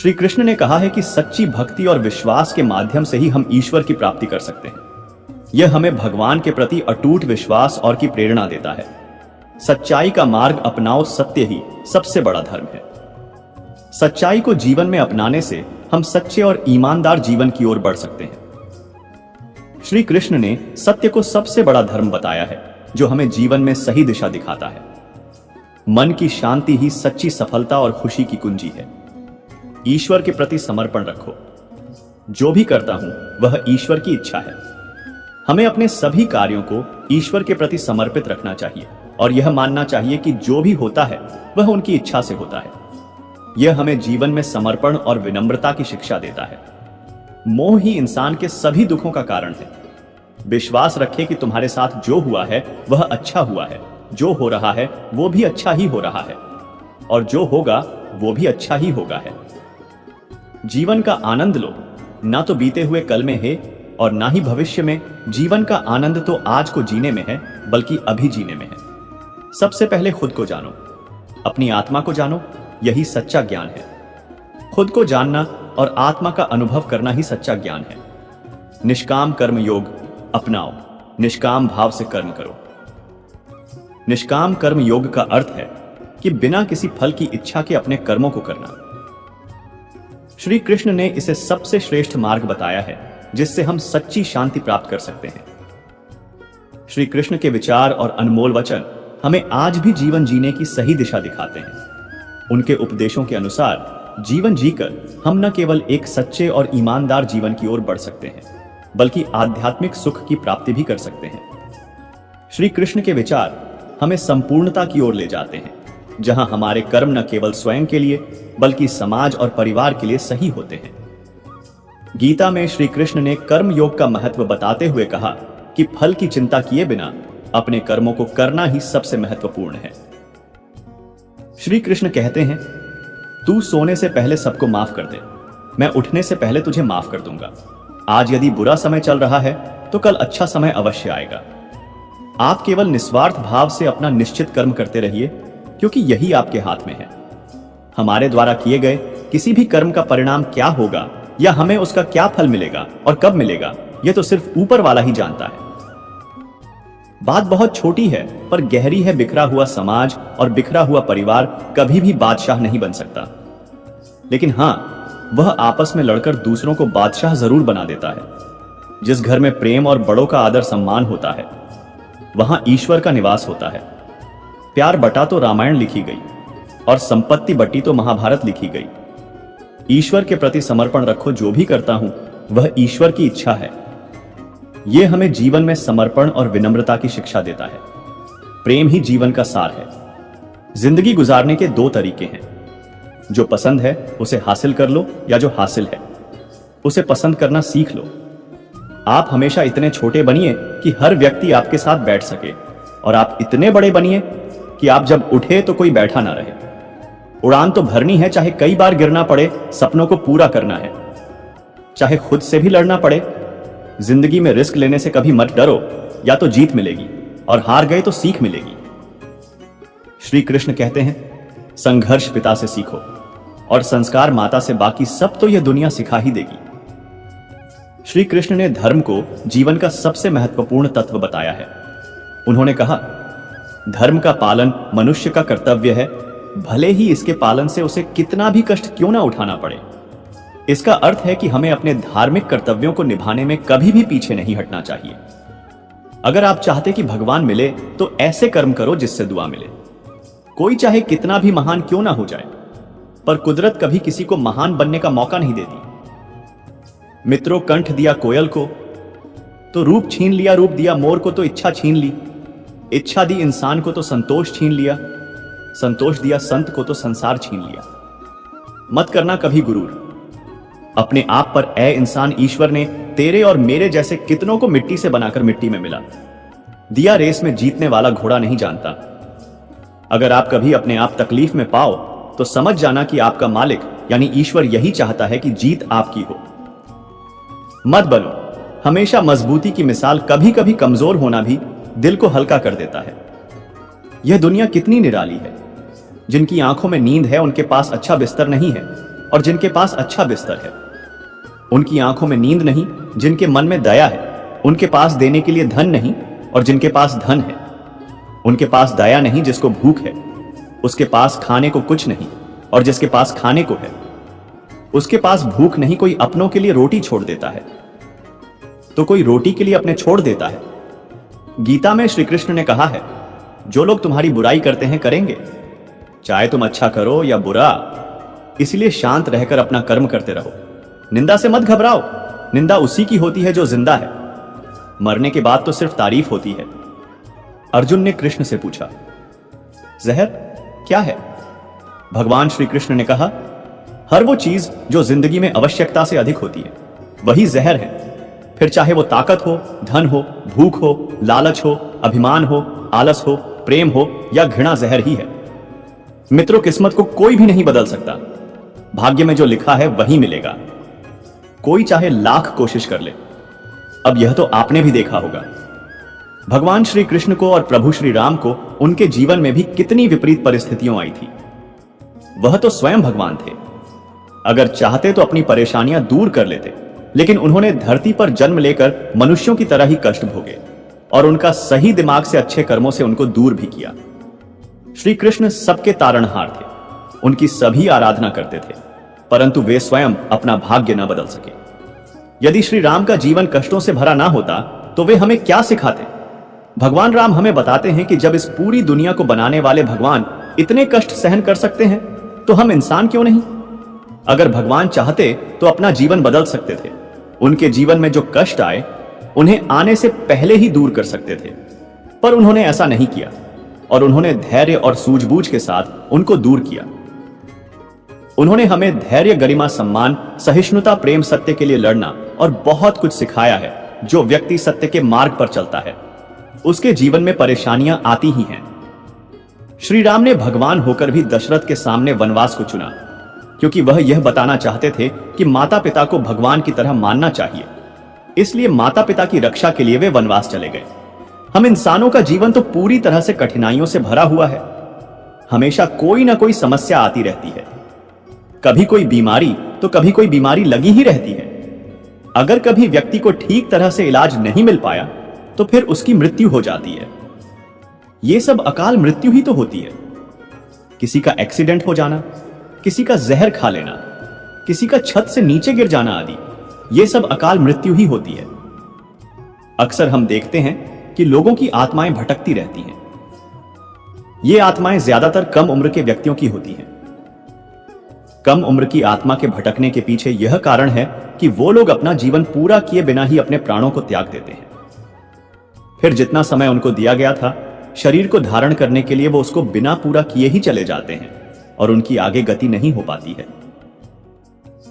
श्री कृष्ण ने कहा है कि सच्ची भक्ति और विश्वास के माध्यम से ही हम ईश्वर की प्राप्ति कर सकते हैं। यह हमें भगवान के प्रति अटूट विश्वास और की प्रेरणा देता है। सच्चाई का मार्ग अपनाओ, सत्य ही सबसे बड़ा धर्म है। सच्चाई को जीवन में अपनाने से हम सच्चे और ईमानदार जीवन की ओर बढ़ सकते हैं। श्री कृष्ण ने सत्य को सबसे बड़ा धर्म बताया है, जो हमें जीवन में सही दिशा दिखाता है। मन की शांति ही सच्ची सफलता और खुशी की कुंजी है। ईश्वर के प्रति समर्पण रखो। जो भी करता हूं वह ईश्वर की इच्छा है। हमें अपने सभी कार्यों को ईश्वर के प्रति समर्पित रखना चाहिए और यह मानना चाहिए कि जो भी होता है वह उनकी इच्छा से होता है। यह हमें जीवन में समर्पण और विनम्रता की शिक्षा देता है। मोह ही इंसान के सभी दुखों का कारण है। विश्वास रखें कि तुम्हारे साथ जो हुआ है वह अच्छा हुआ है, जो हो रहा है वो भी अच्छा ही हो रहा है, और जो होगा वो भी अच्छा ही होगा है। जीवन का आनंद लो, ना तो बीते हुए कल में है और ना ही भविष्य में। जीवन का आनंद तो आज को जीने में है, बल्कि अभी जीने में है। सबसे पहले खुद को जानो, अपनी आत्मा को जानो, यही सच्चा ज्ञान है। खुद को जानना और आत्मा का अनुभव करना ही सच्चा ज्ञान है। निष्काम कर्म योग अपनाओ, निष्काम भाव से कर्म करो। निष्काम कर्म योग का अर्थ है कि बिना किसी फल की इच्छा के अपने कर्मों को करना। श्री कृष्ण ने इसे सबसे श्रेष्ठ मार्ग बताया है, जिससे हम सच्ची शांति प्राप्त कर सकते हैं। श्री कृष्ण के विचार और अनमोल वचन हमें आज भी जीवन जीने की सही दिशा दिखाते हैं। उनके उपदेशों के अनुसार जीवन जीकर हम न केवल एक सच्चे और ईमानदार जीवन की ओर बढ़ सकते हैं, बल्कि आध्यात्मिक सुख की प्राप्ति भी कर सकते हैं। श्री कृष्ण के विचार हमें संपूर्णता की ओर ले जाते हैं, जहां हमारे कर्म न केवल स्वयं के लिए बल्कि समाज और परिवार के लिए सही होते हैं। गीता में श्री कृष्ण ने कर्म योग का महत्व बताते हुए कहा कि फल की चिंता किए बिना अपने कर्मों को करना ही सबसे महत्वपूर्ण है। श्री कृष्ण कहते हैं, तू सोने से पहले सबको माफ कर दे, मैं उठने से पहले तुझे माफ कर दूंगा। आज यदि बुरा समय चल रहा है तो कल अच्छा समय अवश्य आएगा। आप केवल निस्वार्थ भाव से अपना निश्चित कर्म करते रहिए, क्योंकि यही आपके हाथ में है। हमारे द्वारा किए गए किसी भी कर्म का परिणाम क्या होगा या हमें उसका क्या फल मिलेगा और कब मिलेगा, यह तो सिर्फ ऊपर वाला ही जानता है। बात बहुत छोटी है पर गहरी है। बिखरा हुआ समाज और बिखरा हुआ परिवार कभी भी बादशाह नहीं बन सकता, लेकिन हां, वह आपस में लड़कर दूसरों को बादशाह जरूर बना देता है। जिस घर में प्रेम और बड़ों का आदर सम्मान होता है, वहां ईश्वर का निवास होता है। प्यार बटा तो रामायण लिखी गई और संपत्ति बटी तो महाभारत लिखी गई। ईश्वर के प्रति समर्पण रखो। जो भी करता हूं वह ईश्वर की इच्छा है। यह हमें जीवन में समर्पण और विनम्रता की शिक्षा देता है। प्रेम ही जीवन का सार है। जिंदगी गुजारने के दो तरीके हैं। जो पसंद है उसे हासिल कर लो, या जो हासिल है उसे पसंद करना सीख लो। आप हमेशा इतने छोटे बनिए कि हर व्यक्ति आपके साथ बैठ सके, और आप इतने बड़े बनिए कि आप जब उठे तो कोई बैठा ना रहे। उड़ान तो भरनी है, चाहे कई बार गिरना पड़े। सपनों को पूरा करना है, चाहे खुद से भी लड़ना पड़े। जिंदगी में रिस्क लेने से कभी मत डरो, या तो जीत मिलेगी और हार गए तो सीख मिलेगी। श्री कृष्ण कहते हैं, संघर्ष पिता से सीखो और संस्कार माता से, बाकी सब तो यह दुनिया सिखा ही देगी। श्री कृष्ण ने धर्म को जीवन का सबसे महत्वपूर्ण तत्व बताया है। उन्होंने कहा, धर्म का पालन मनुष्य का कर्तव्य है, भले ही इसके पालन से उसे कितना भी कष्ट क्यों ना उठाना पड़े। इसका अर्थ है कि हमें अपने धार्मिक कर्तव्यों को निभाने में कभी भी पीछे नहीं हटना चाहिए। अगर आप चाहते कि भगवान मिले तो ऐसे कर्म करो जिससे दुआ मिले। कोई चाहे कितना भी महान क्यों ना हो जाए, पर कुदरत कभी किसी को महान बनने का मौका नहीं देती। मित्रों, कंठ दिया कोयल को तो रूप छीन लिया, रूप दिया मोर को तो इच्छा छीन ली, इच्छा दी इंसान को तो संतोष छीन लिया, संतोष दिया संत को तो संसार छीन लिया। मत करना कभी गुरूर। अपने आप पर ऐ इंसान, ईश्वर ने तेरे और मेरे जैसे कितनों को मिट्टी से बनाकर मिट्टी में मिला दिया। रेस में जीतने वाला घोड़ा नहीं जानता। अगर आप कभी अपने आप तकलीफ में पाओ तो समझ जाना कि आपका मालिक यानी ईश्वर यही चाहता है कि जीत आपकी हो। मत बनो हमेशा मजबूती की मिसाल। कभी कभी कमजोर होना भी दिल को हल्का कर देता है। यह दुनिया कितनी निराली है। जिनकी आंखों में नींद है उनके पास अच्छा बिस्तर नहीं है, और जिनके पास अच्छा बिस्तर है। उनकी आंखों में नींद नहीं, जिनके मन में दया है। उनके पास देने के लिए धन नहीं, और जिनके पास धन है। उनके पास दया नहीं जिसको भूख है। उसके पास खाने को कुछ नहीं, और जिसके पास खाने को है। उसके पास भूख नहीं, कोई अपनों के लिए रोटी छोड़ देता है तो कोई रोटी के लिए अपने छोड़ देता है। गीता में श्री कृष्ण ने कहा है, जो लोग तुम्हारी बुराई करते हैं करेंगे, चाहे तुम अच्छा करो या बुरा, इसलिए शांत रहकर अपना कर्म करते रहो। निंदा से मत घबराओ, निंदा उसी की होती है जो जिंदा है। मरने के बाद तो सिर्फ तारीफ होती है। अर्जुन ने कृष्ण से पूछा, जहर क्या है? भगवान श्री कृष्ण ने कहा, हर वो चीज जो जिंदगी में आवश्यकता से अधिक होती है वही जहर है। फिर चाहे वो ताकत हो, धन हो, भूख हो, लालच हो, अभिमान हो, आलस हो, प्रेम हो या घृणा, जहर ही है। मित्रों, किस्मत को कोई भी नहीं बदल सकता। भाग्य में जो लिखा है वही मिलेगा, कोई चाहे लाख कोशिश कर ले। अब यह तो आपने भी देखा होगा, भगवान श्री कृष्ण को और प्रभु श्री राम को उनके जीवन में भी कितनी विपरीत परिस्थितियां आई थी। वह तो स्वयं भगवान थे। अगर चाहते तो अपनी परेशानियां दूर कर लेते, लेकिन उन्होंने धरती पर जन्म लेकर मनुष्यों की तरह ही कष्ट भोगे और उनका सही दिमाग से अच्छे कर्मों से उनको दूर भी किया। श्री कृष्ण सबके तारणहार थे, उनकी सभी आराधना करते थे, परंतु वे स्वयं अपना भाग्य न बदल सके। यदि श्री राम का जीवन कष्टों से भरा ना होता तो वे हमें क्या सिखाते? भगवान राम हमें बताते हैं कि जब इस पूरी दुनिया को बनाने वाले भगवान इतने कष्ट सहन कर सकते हैं तो हम इंसान क्यों नहीं? अगर भगवान चाहते तो अपना जीवन बदल सकते थे। उनके जीवन में जो कष्ट आए उन्हें आने से पहले ही दूर कर सकते थे, पर उन्होंने ऐसा नहीं किया और उन्होंने धैर्य और सूझबूझ के साथ उनको दूर किया। उन्होंने हमें धैर्य, गरिमा, सम्मान, सहिष्णुता, प्रेम, सत्य के लिए लड़ना और बहुत कुछ सिखाया है। जो व्यक्ति सत्य के मार्ग पर चलता है उसके जीवन में परेशानियां आती ही हैं। श्री राम ने भगवान होकर भी दशरथ के सामने वनवास को चुना, क्योंकि वह यह बताना चाहते थे कि माता पिता को भगवान की तरह मानना चाहिए। इसलिए माता पिता की रक्षा के लिए वे वनवास चले गए। हम इंसानों का जीवन तो पूरी तरह से कठिनाइयों से भरा हुआ है। हमेशा कोई ना कोई समस्या आती रहती है, कभी कोई बीमारी तो कभी कोई बीमारी लगी ही रहती है। अगर कभी व्यक्ति को ठीक तरह से इलाज नहीं मिल पाया तो फिर उसकी मृत्यु हो जाती है। यह सब अकाल मृत्यु ही तो होती है। किसी का एक्सीडेंट हो जाना, किसी का जहर खा लेना, किसी का छत से नीचे गिर जाना आदि, यह सब अकाल मृत्यु ही होती है। अक्सर हम देखते हैं कि लोगों की आत्माएं भटकती रहती हैं। ये आत्माएं ज्यादातर कम उम्र के व्यक्तियों की होती हैं। कम उम्र की आत्मा के भटकने के पीछे यह कारण है कि वो लोग अपना जीवन पूरा किए बिना ही अपने प्राणों को त्याग देते हैं। फिर जितना समय उनको दिया गया था शरीर को धारण करने के लिए, वो उसको बिना पूरा किए ही चले जाते हैं और उनकी आगे गति नहीं हो पाती है।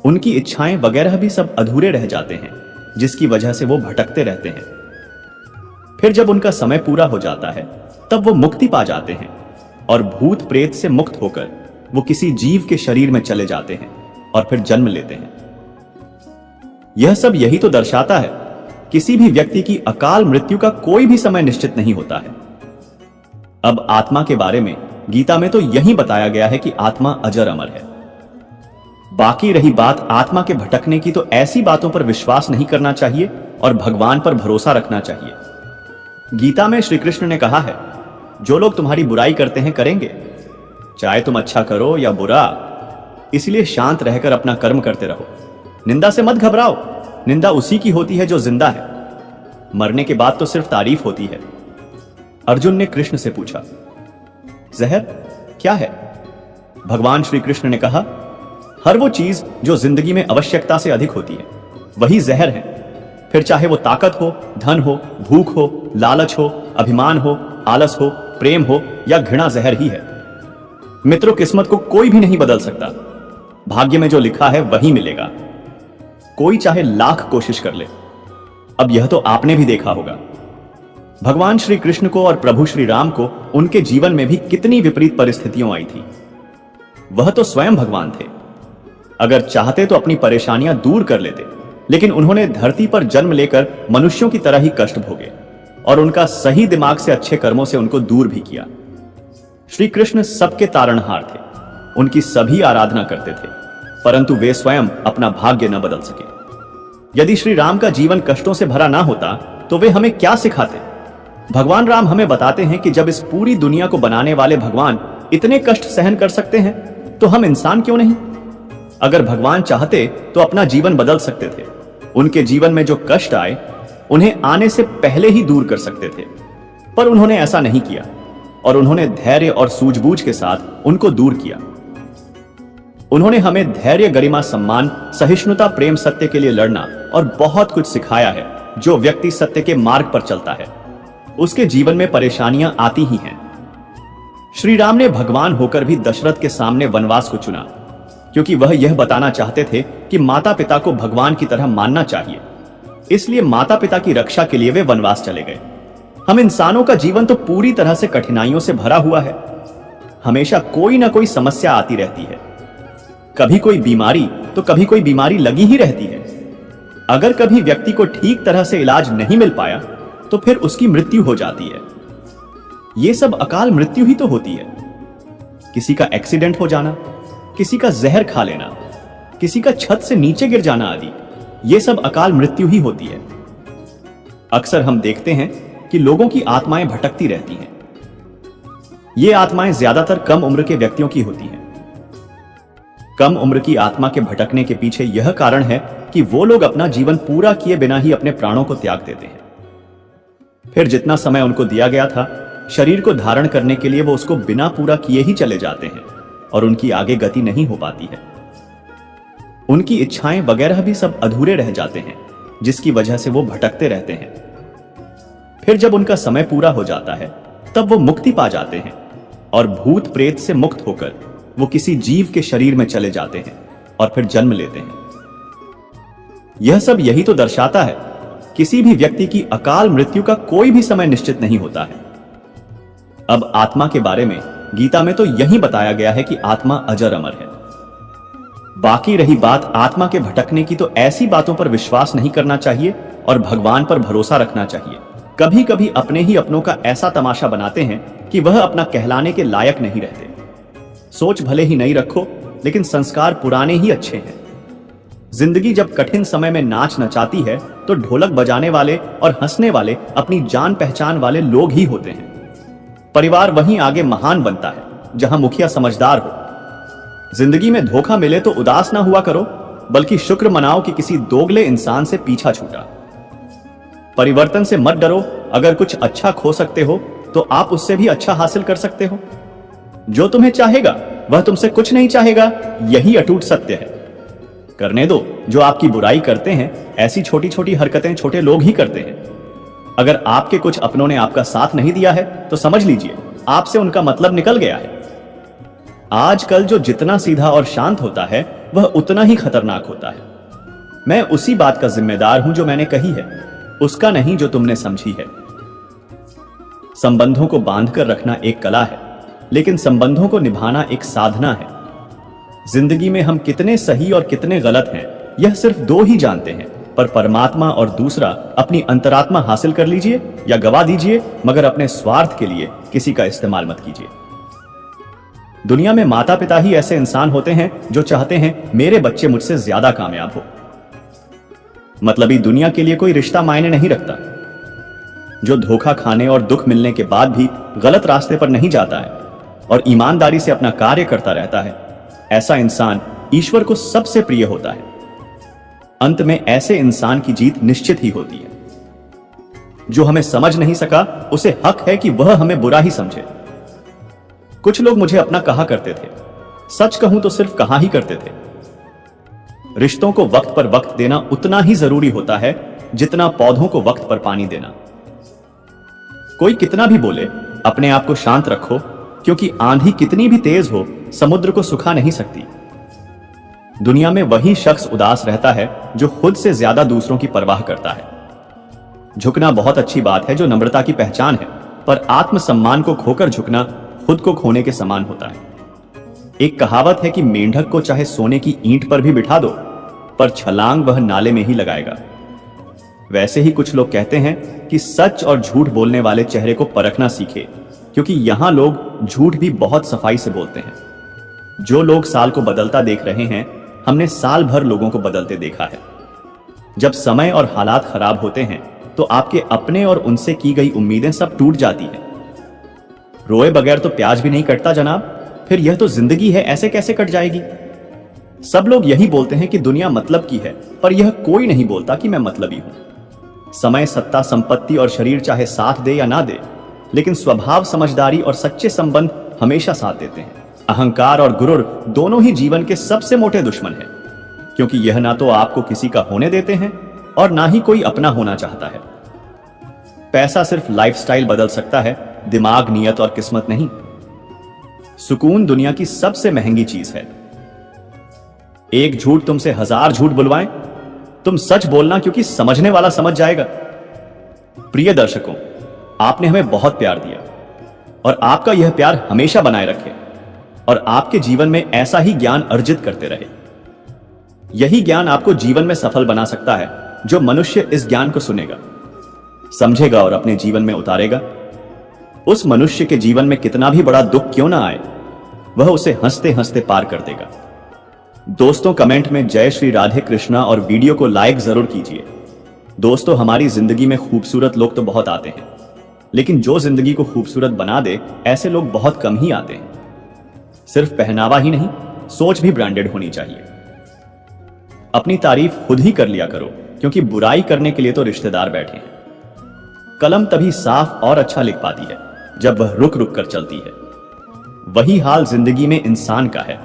उनकी इच्छाएं वगैरह भी सब अधूरे रह जाते हैं, जिसकी वजह से वो भटकते रहते हैं। फिर जब उनका समय पूरा हो जाता है तब वो मुक्ति पा जाते हैं और भूत प्रेत से मुक्त होकर वो किसी जीव के शरीर में चले जाते हैं और फिर जन्म लेते हैं। यह सब यही तो दर्शाता है, किसी भी व्यक्ति की अकाल मृत्यु का कोई भी समय निश्चित नहीं होता है। अब आत्मा के बारे में गीता में तो यही बताया गया है कि आत्मा अजर अमर है। बाकी रही बात आत्मा के भटकने की, तो ऐसी बातों पर विश्वास नहीं करना चाहिए और भगवान पर भरोसा रखना चाहिए। गीता में श्री कृष्ण ने कहा है, जो लोग तुम्हारी बुराई करते हैं करेंगे, चाहे तुम अच्छा करो या बुरा, इसलिए शांत रहकर अपना कर्म करते रहो। निंदा से मत घबराओ, निंदा उसी की होती है जो जिंदा है। मरने के बाद तो सिर्फ तारीफ होती है। अर्जुन ने कृष्ण से पूछा, जहर क्या है? भगवान श्री कृष्ण ने कहा, हर वो चीज जो जिंदगी में आवश्यकता से अधिक होती है वही जहर है। फिर चाहे वो ताकत हो, धन हो, भूख हो, लालच हो, अभिमान हो, आलस हो, प्रेम हो या घृणा, जहर ही है। मित्रों, किस्मत को कोई भी नहीं बदल सकता। भाग्य में जो लिखा है वही मिलेगा, कोई चाहे लाख कोशिश कर ले। अब यह तो आपने भी देखा होगा, भगवान श्री कृष्ण को और प्रभु श्री राम को उनके जीवन में भी कितनी विपरीत परिस्थितियां आई थी। वह तो स्वयं भगवान थे। अगर चाहते तो अपनी परेशानियां दूर कर लेते, लेकिन उन्होंने धरती पर जन्म लेकर मनुष्यों की तरह ही कष्ट भोगे और उनका सही दिमाग से अच्छे कर्मों से उनको दूर भी किया। श्री कृष्ण सबके तारणहार थे, उनकी सभी आराधना करते थे, परंतु वे स्वयं अपना भाग्य न बदल सके। यदि श्री राम का जीवन कष्टों से भरा ना होता तो वे हमें क्या सिखाते? भगवान राम हमें बताते हैं कि जब इस पूरी दुनिया को बनाने वाले भगवान इतने कष्ट सहन कर सकते हैं तो हम इंसान क्यों नहीं? अगर भगवान चाहते तो अपना जीवन बदल सकते थे। उनके जीवन में जो कष्ट आए उन्हें आने से पहले ही दूर कर सकते थे, पर उन्होंने ऐसा नहीं किया और उन्होंने धैर्य और सूझबूझ के साथ उनको दूर किया। उन्होंने हमें धैर्य, गरिमा, सम्मान, सहिष्णुता, प्रेम, सत्य के लिए लड़ना और बहुत कुछ सिखाया है। जो व्यक्ति सत्य के मार्ग पर चलता है उसके जीवन में परेशानियां आती ही हैं। श्री राम ने भगवान होकर भी दशरथ के सामने वनवास को चुना, क्योंकि वह यह बताना चाहते थे कि माता पिता को भगवान की तरह मानना चाहिए। इसलिए माता पिता की रक्षा के लिए वे वनवास चले गए। हम इंसानों का जीवन तो पूरी तरह से कठिनाइयों से भरा हुआ है। हमेशा कोई ना कोई समस्या आती रहती है, कभी कोई बीमारी तो कभी कोई बीमारी लगी ही रहती है। अगर कभी व्यक्ति को ठीक तरह से इलाज नहीं मिल पाया तो फिर उसकी मृत्यु हो जाती है। यह सब अकाल मृत्यु ही तो होती है। किसी का एक्सीडेंट हो जाना, किसी का जहर खा लेना, किसी का छत से नीचे गिर जाना आदि, यह सब अकाल मृत्यु ही होती है। अक्सर हम देखते हैं कि लोगों की आत्माएं भटकती रहती हैं। ये आत्माएं ज्यादातर कम उम्र के व्यक्तियों की होती हैं। कम उम्र की आत्मा के भटकने के पीछे यह कारण है कि वो लोग अपना जीवन पूरा किए बिना ही अपने प्राणों को त्याग देते हैं। फिर जितना समय उनको दिया गया था शरीर को धारण करने के लिए, वो उसको बिना पूरा किए ही चले जाते हैं और उनकी आगे गति नहीं हो पाती है। उनकी इच्छाएं वगैरह भी सब अधूरे रह जाते हैं, जिसकी वजह से वो भटकते रहते हैं। फिर जब उनका समय पूरा हो जाता है तब वो मुक्ति पा जाते हैं और भूत प्रेत से मुक्त होकर वो किसी जीव के शरीर में चले जाते हैं और फिर जन्म लेते हैं। यह सब यही तो दर्शाता है किसी भी व्यक्ति की अकाल मृत्यु का कोई भी समय निश्चित नहीं होता है। अब आत्मा के बारे में गीता में तो यही बताया गया है कि आत्मा अजर अमर है। बाकी रही बात आत्मा के भटकने की, तो ऐसी बातों पर विश्वास नहीं करना चाहिए और भगवान पर भरोसा रखना चाहिए। कभी कभी अपने ही अपनों का ऐसा तमाशा बनाते हैं कि वह अपना कहलाने के लायक नहीं रहते। सोच भले ही नहीं रखो, लेकिन संस्कार पुराने ही अच्छे हैं। जिंदगी जब कठिन समय में नाच नचाती है तो ढोलक बजाने वाले और हंसने वाले अपनी जान पहचान वाले लोग ही होते हैं। परिवार वहीं आगे महान बनता है जहां मुखिया समझदार हो। जिंदगी में धोखा मिले तो उदास ना हुआ करो, बल्कि शुक्र मनाओ कि किसी दोगले इंसान से पीछा छूटा। परिवर्तन से मत डरो। अगर कुछ अच्छा खो सकते हो तो आप उससे भी अच्छा हासिल कर सकते हो। जो तुम्हें चाहेगा वह तुमसे कुछ नहीं चाहेगा, यही अटूट सत्य है। करने दो जो आपकी बुराई करते हैं। ऐसी छोटी छोटी हरकतें छोटे लोग ही करते हैं। अगर आपके कुछ अपनों ने आपका साथ नहीं दिया है तो समझ लीजिए आपसे उनका मतलब निकल गया है। आजकल जो जितना सीधा और शांत होता है वह उतना ही खतरनाक होता है। मैं उसी बात का जिम्मेदार हूं जो मैंने कही है, उसका नहीं जो तुमने समझी है। संबंधों को बांधकर रखना एक कला है, लेकिन संबंधों को निभाना एक साधना है। जिंदगी में हम कितने सही और कितने गलत हैं यह सिर्फ दो ही जानते हैं, पर परमात्मा और दूसरा अपनी अंतरात्मा हासिल कर लीजिए या गवा दीजिए, मगर अपने स्वार्थ के लिए किसी का इस्तेमाल मत कीजिए। दुनिया में माता पिता ही ऐसे इंसान होते हैं जो चाहते हैं मेरे बच्चे मुझसे ज्यादा कामयाब हो। मतलबी दुनिया के लिए कोई रिश्ता मायने नहीं रखता। जो धोखा खाने और दुख मिलने के बाद भी गलत रास्ते पर नहीं जाता है और ईमानदारी से अपना कार्य करता रहता है, ऐसा इंसान ईश्वर को सबसे प्रिय होता है। अंत में ऐसे इंसान की जीत निश्चित ही होती है। जो हमें समझ नहीं सका उसे हक है कि वह हमें बुरा ही समझे। कुछ लोग मुझे अपना कहा करते थे, सच कहूं तो सिर्फ कहा ही करते थे। रिश्तों को वक्त पर वक्त देना उतना ही जरूरी होता है जितना पौधों को वक्त पर पानी देना। कोई कितना भी बोले, अपने आप को शांत रखो, क्योंकि आंधी कितनी भी तेज हो समुद्र को सुखा नहीं सकती। दुनिया में वही शख्स उदास रहता है जो खुद से ज्यादा दूसरों की परवाह करता है। झुकना बहुत अच्छी बात है जो नम्रता की पहचान है, पर आत्मसम्मान को खोकर झुकना खुद को खोने के समान होता है। एक कहावत है कि मेंढक को चाहे सोने की ईंट पर भी बिठा दो, पर छलांग वह नाले में ही लगाएगा। वैसे ही कुछ लोग कहते हैं कि सच और झूठ बोलने वाले चेहरे को परखना सीखे, क्योंकि यहां लोग झूठ भी बहुत सफाई से बोलते हैं। जो लोग साल को बदलता देख रहे हैं हमने साल भर लोगों को बदलते देखा है। जब समय और हालात खराब होते हैं तो आपके अपने और उनसे की गई उम्मीदें सब टूट जाती हैं। रोए बगैर तो प्याज भी नहीं कटता जनाब, फिर यह तो जिंदगी है, ऐसे कैसे कट जाएगी। सब लोग यही बोलते हैं कि दुनिया मतलब की है, पर यह कोई नहीं बोलता कि मैं मतलबी हूं। समय, सत्ता, संपत्ति और शरीर चाहे साथ दे या ना दे, लेकिन स्वभाव, समझदारी और सच्चे संबंध हमेशा साथ देते हैं। अहंकार और गुरूर दोनों ही जीवन के सबसे मोटे दुश्मन हैं, क्योंकि यह ना तो आपको किसी का होने देते हैं और ना ही कोई अपना होना चाहता है। पैसा सिर्फ लाइफस्टाइल बदल सकता है, दिमाग, नियत और किस्मत नहीं। सुकून दुनिया की सबसे महंगी चीज है। एक झूठ तुमसे 1000 झूठ बुलवाएं, तुम सच बोलना, क्योंकि समझने वाला समझ जाएगा। प्रिय दर्शकों, आपने हमें बहुत प्यार दिया और आपका यह प्यार हमेशा बनाए रखे और आपके जीवन में ऐसा ही ज्ञान अर्जित करते रहे। यही ज्ञान आपको जीवन में सफल बना सकता है। जो मनुष्य इस ज्ञान को सुनेगा, समझेगा और अपने जीवन में उतारेगा, उस मनुष्य के जीवन में कितना भी बड़ा दुख क्यों ना आए, वह उसे हंसते हंसते पार कर देगा। दोस्तों, कमेंट में जय श्री राधे कृष्णा और वीडियो को लाइक जरूर कीजिए। दोस्तों, हमारी जिंदगी में खूबसूरत लोग तो बहुत आते हैं, लेकिन जो जिंदगी को खूबसूरत बना दे, ऐसे लोग बहुत कम ही आते हैं। सिर्फ पहनावा ही नहीं, सोच भी ब्रांडेड होनी चाहिए। अपनी तारीफ खुद ही कर लिया करो, क्योंकि बुराई करने के लिए तो रिश्तेदार बैठे हैं। कलम तभी साफ और अच्छा लिख पाती है जब वह रुक रुक कर चलती है। वही हाल जिंदगी में इंसान का है।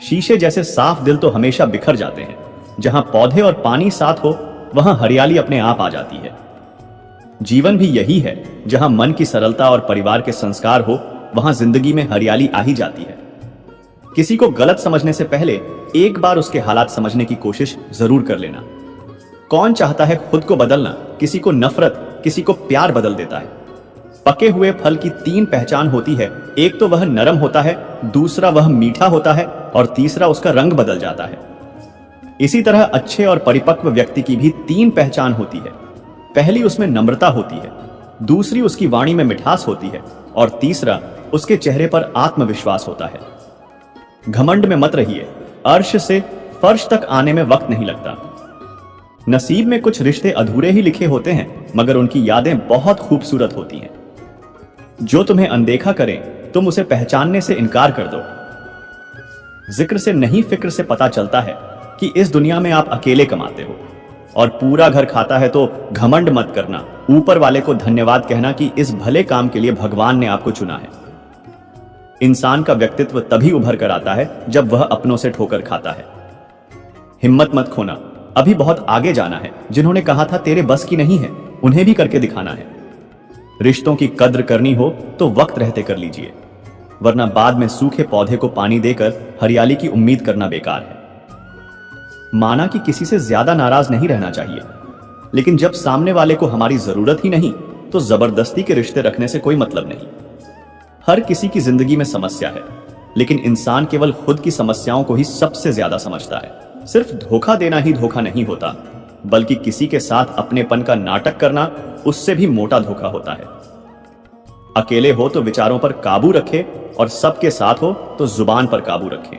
शीशे जैसे साफ दिल तो हमेशा बिखर जाते हैं। जहां पौधे और पानी साथ हो, वहां हरियाली अपने आप आ जाती है। जीवन भी यही है, जहां मन की सरलता और परिवार के संस्कार हो, वहां जिंदगी में हरियाली आ ही जाती है। किसी को गलत समझने से पहले एक बार उसके हालात समझने की कोशिश जरूर कर लेना। कौन चाहता है खुद को बदलना? किसी को नफरत, किसी को प्यार बदल देता है। पके हुए फल की 3 पहचान होती है। एक तो वह नरम होता है, दूसरा वह मीठा होता है और तीसरा उसका रंग बदल जाता है। इसी तरह अच्छे और परिपक्व व्यक्ति की भी 3 पहचान होती है। पहली उसमें नम्रता होती है, दूसरी उसकी वाणी में मिठास होती है और तीसरा उसके चेहरे पर आत्मविश्वास होता है। घमंड में मत रहिए, अर्श से फर्श तक आने में वक्त नहीं लगता। नसीब में कुछ रिश्ते अधूरे ही लिखे होते हैं, मगर उनकी यादें बहुत खूबसूरत होती हैं। जो तुम्हें अनदेखा करे, तुम उसे पहचानने से इनकार कर दो। जिक्र से नहीं, फिक्र से पता चलता है कि इस दुनिया में आप अकेले कमाते हो और पूरा घर खाता है। तो घमंड मत करना, ऊपर वाले को धन्यवाद कहना कि इस भले काम के लिए भगवान ने आपको चुना है। इंसान का व्यक्तित्व तभी उभर कर आता है जब वह अपनों से ठोकर खाता है। हिम्मत मत खोना, अभी बहुत आगे जाना है। जिन्होंने कहा था तेरे बस की नहीं है, उन्हें भी करके दिखाना है। रिश्तों की कद्र करनी हो तो वक्त रहते कर लीजिए, वरना बाद में सूखे पौधे को पानी देकर हरियाली की उम्मीद करना बेकार है। माना कि किसी से ज्यादा नाराज नहीं रहना चाहिए, लेकिन जब सामने वाले को हमारी जरूरत ही नहीं, तो जबरदस्ती के रिश्ते रखने से कोई मतलब नहीं। हर किसी की जिंदगी में समस्या है, लेकिन इंसान केवल खुद की समस्याओं को ही सबसे ज्यादा समझता है। सिर्फ धोखा देना ही धोखा नहीं होता, बल्कि किसी के साथ अपनेपन का नाटक करना उससे भी मोटा धोखा होता है। अकेले हो तो विचारों पर काबू रखे और सबके साथ हो तो जुबान पर काबू रखें।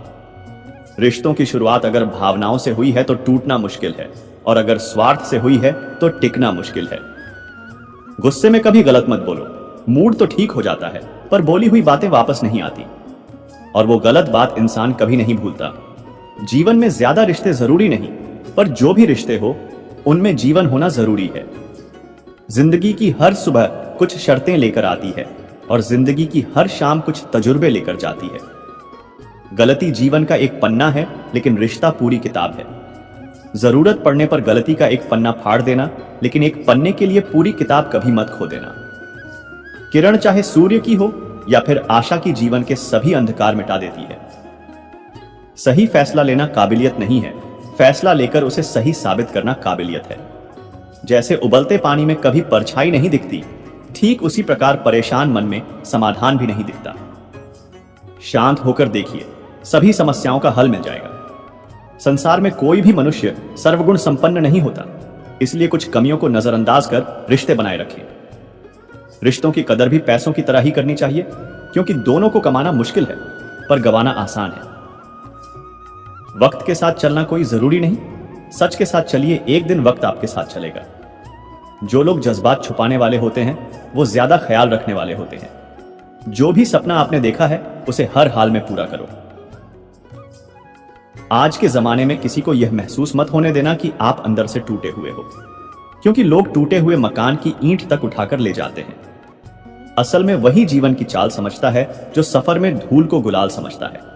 रिश्तों की शुरुआत अगर भावनाओं से हुई है तो टूटना मुश्किल है, और अगर स्वार्थ से हुई है तो टिकना मुश्किल है। गुस्से में कभी गलत मत बोलो। मूड तो ठीक हो जाता है, पर बोली हुई बातें वापस नहीं आती, और वो गलत बात इंसान कभी नहीं भूलता। जीवन में ज्यादा रिश्ते जरूरी नहीं, पर जो भी रिश्ते हो उनमें जीवन होना जरूरी है। जिंदगी की हर सुबह कुछ शर्तें लेकर आती है और जिंदगी की हर शाम कुछ तजुर्बे लेकर जाती है। गलती जीवन का एक पन्ना है, लेकिन रिश्ता पूरी किताब है। जरूरत पड़ने पर गलती का एक पन्ना फाड़ देना, लेकिन एक पन्ने के लिए पूरी किताब कभी मत खो देना। किरण चाहे सूर्य की हो या फिर आशा की, जीवन के सभी अंधकार मिटा देती है। सही फैसला लेना काबिलियत नहीं है, फैसला लेकर उसे सही साबित करना काबिलियत है। जैसे उबलते पानी में कभी परछाई नहीं दिखती, ठीक उसी प्रकार परेशान मन में समाधान भी नहीं दिखता। शांत होकर देखिए, सभी समस्याओं का हल मिल जाएगा। संसार में कोई भी मनुष्य सर्वगुण संपन्न नहीं होता, इसलिए कुछ कमियों को नजरअंदाज कर रिश्ते बनाए रखें। रिश्तों की कदर भी पैसों की तरह ही करनी चाहिए, क्योंकि दोनों को कमाना मुश्किल है पर गंवाना आसान है। वक्त के साथ चलना कोई जरूरी नहीं, सच के साथ चलिए, एक दिन वक्त आपके साथ चलेगा। जो लोग जज्बात छुपाने वाले होते हैं वो ज्यादा ख्याल रखने वाले होते हैं। जो भी सपना आपने देखा है उसे हर हाल में पूरा करो। आज के जमाने में किसी को यह महसूस मत होने देना कि आप अंदर से टूटे हुए हो, क्योंकि लोग टूटे हुए मकान की ईंट तक उठाकर ले जाते हैं। असल में वही जीवन की चाल समझता है जो सफर में धूल को गुलाल समझता है।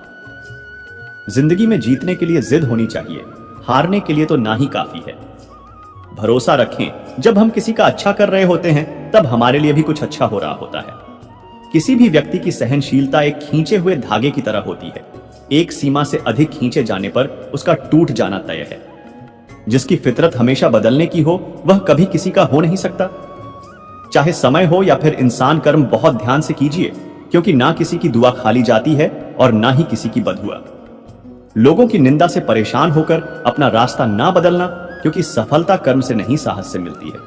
जिंदगी में जीतने के लिए जिद होनी चाहिए, हारने के लिए तो ना ही काफी है। भरोसा रखें, जब हम किसी का अच्छा कर रहे होते हैं तब हमारे लिए भी कुछ अच्छा हो रहा होता है। किसी भी व्यक्ति की सहनशीलता एक खींचे हुए धागे की तरह होती है। एक सीमा से अधिक खींचे जाने पर उसका टूट जाना तय है। जिसकी फितरत हमेशा बदलने की हो वह कभी किसी का हो नहीं सकता। चाहे समय हो या फिर इंसान, कर्म बहुत ध्यान से कीजिए, क्योंकि ना किसी की दुआ खाली जाती है और ना ही किसी की बदुआ। लोगों की निंदा से परेशान होकर अपना रास्ता ना बदलना, क्योंकि सफलता कर्म से नहीं साहस से मिलती है।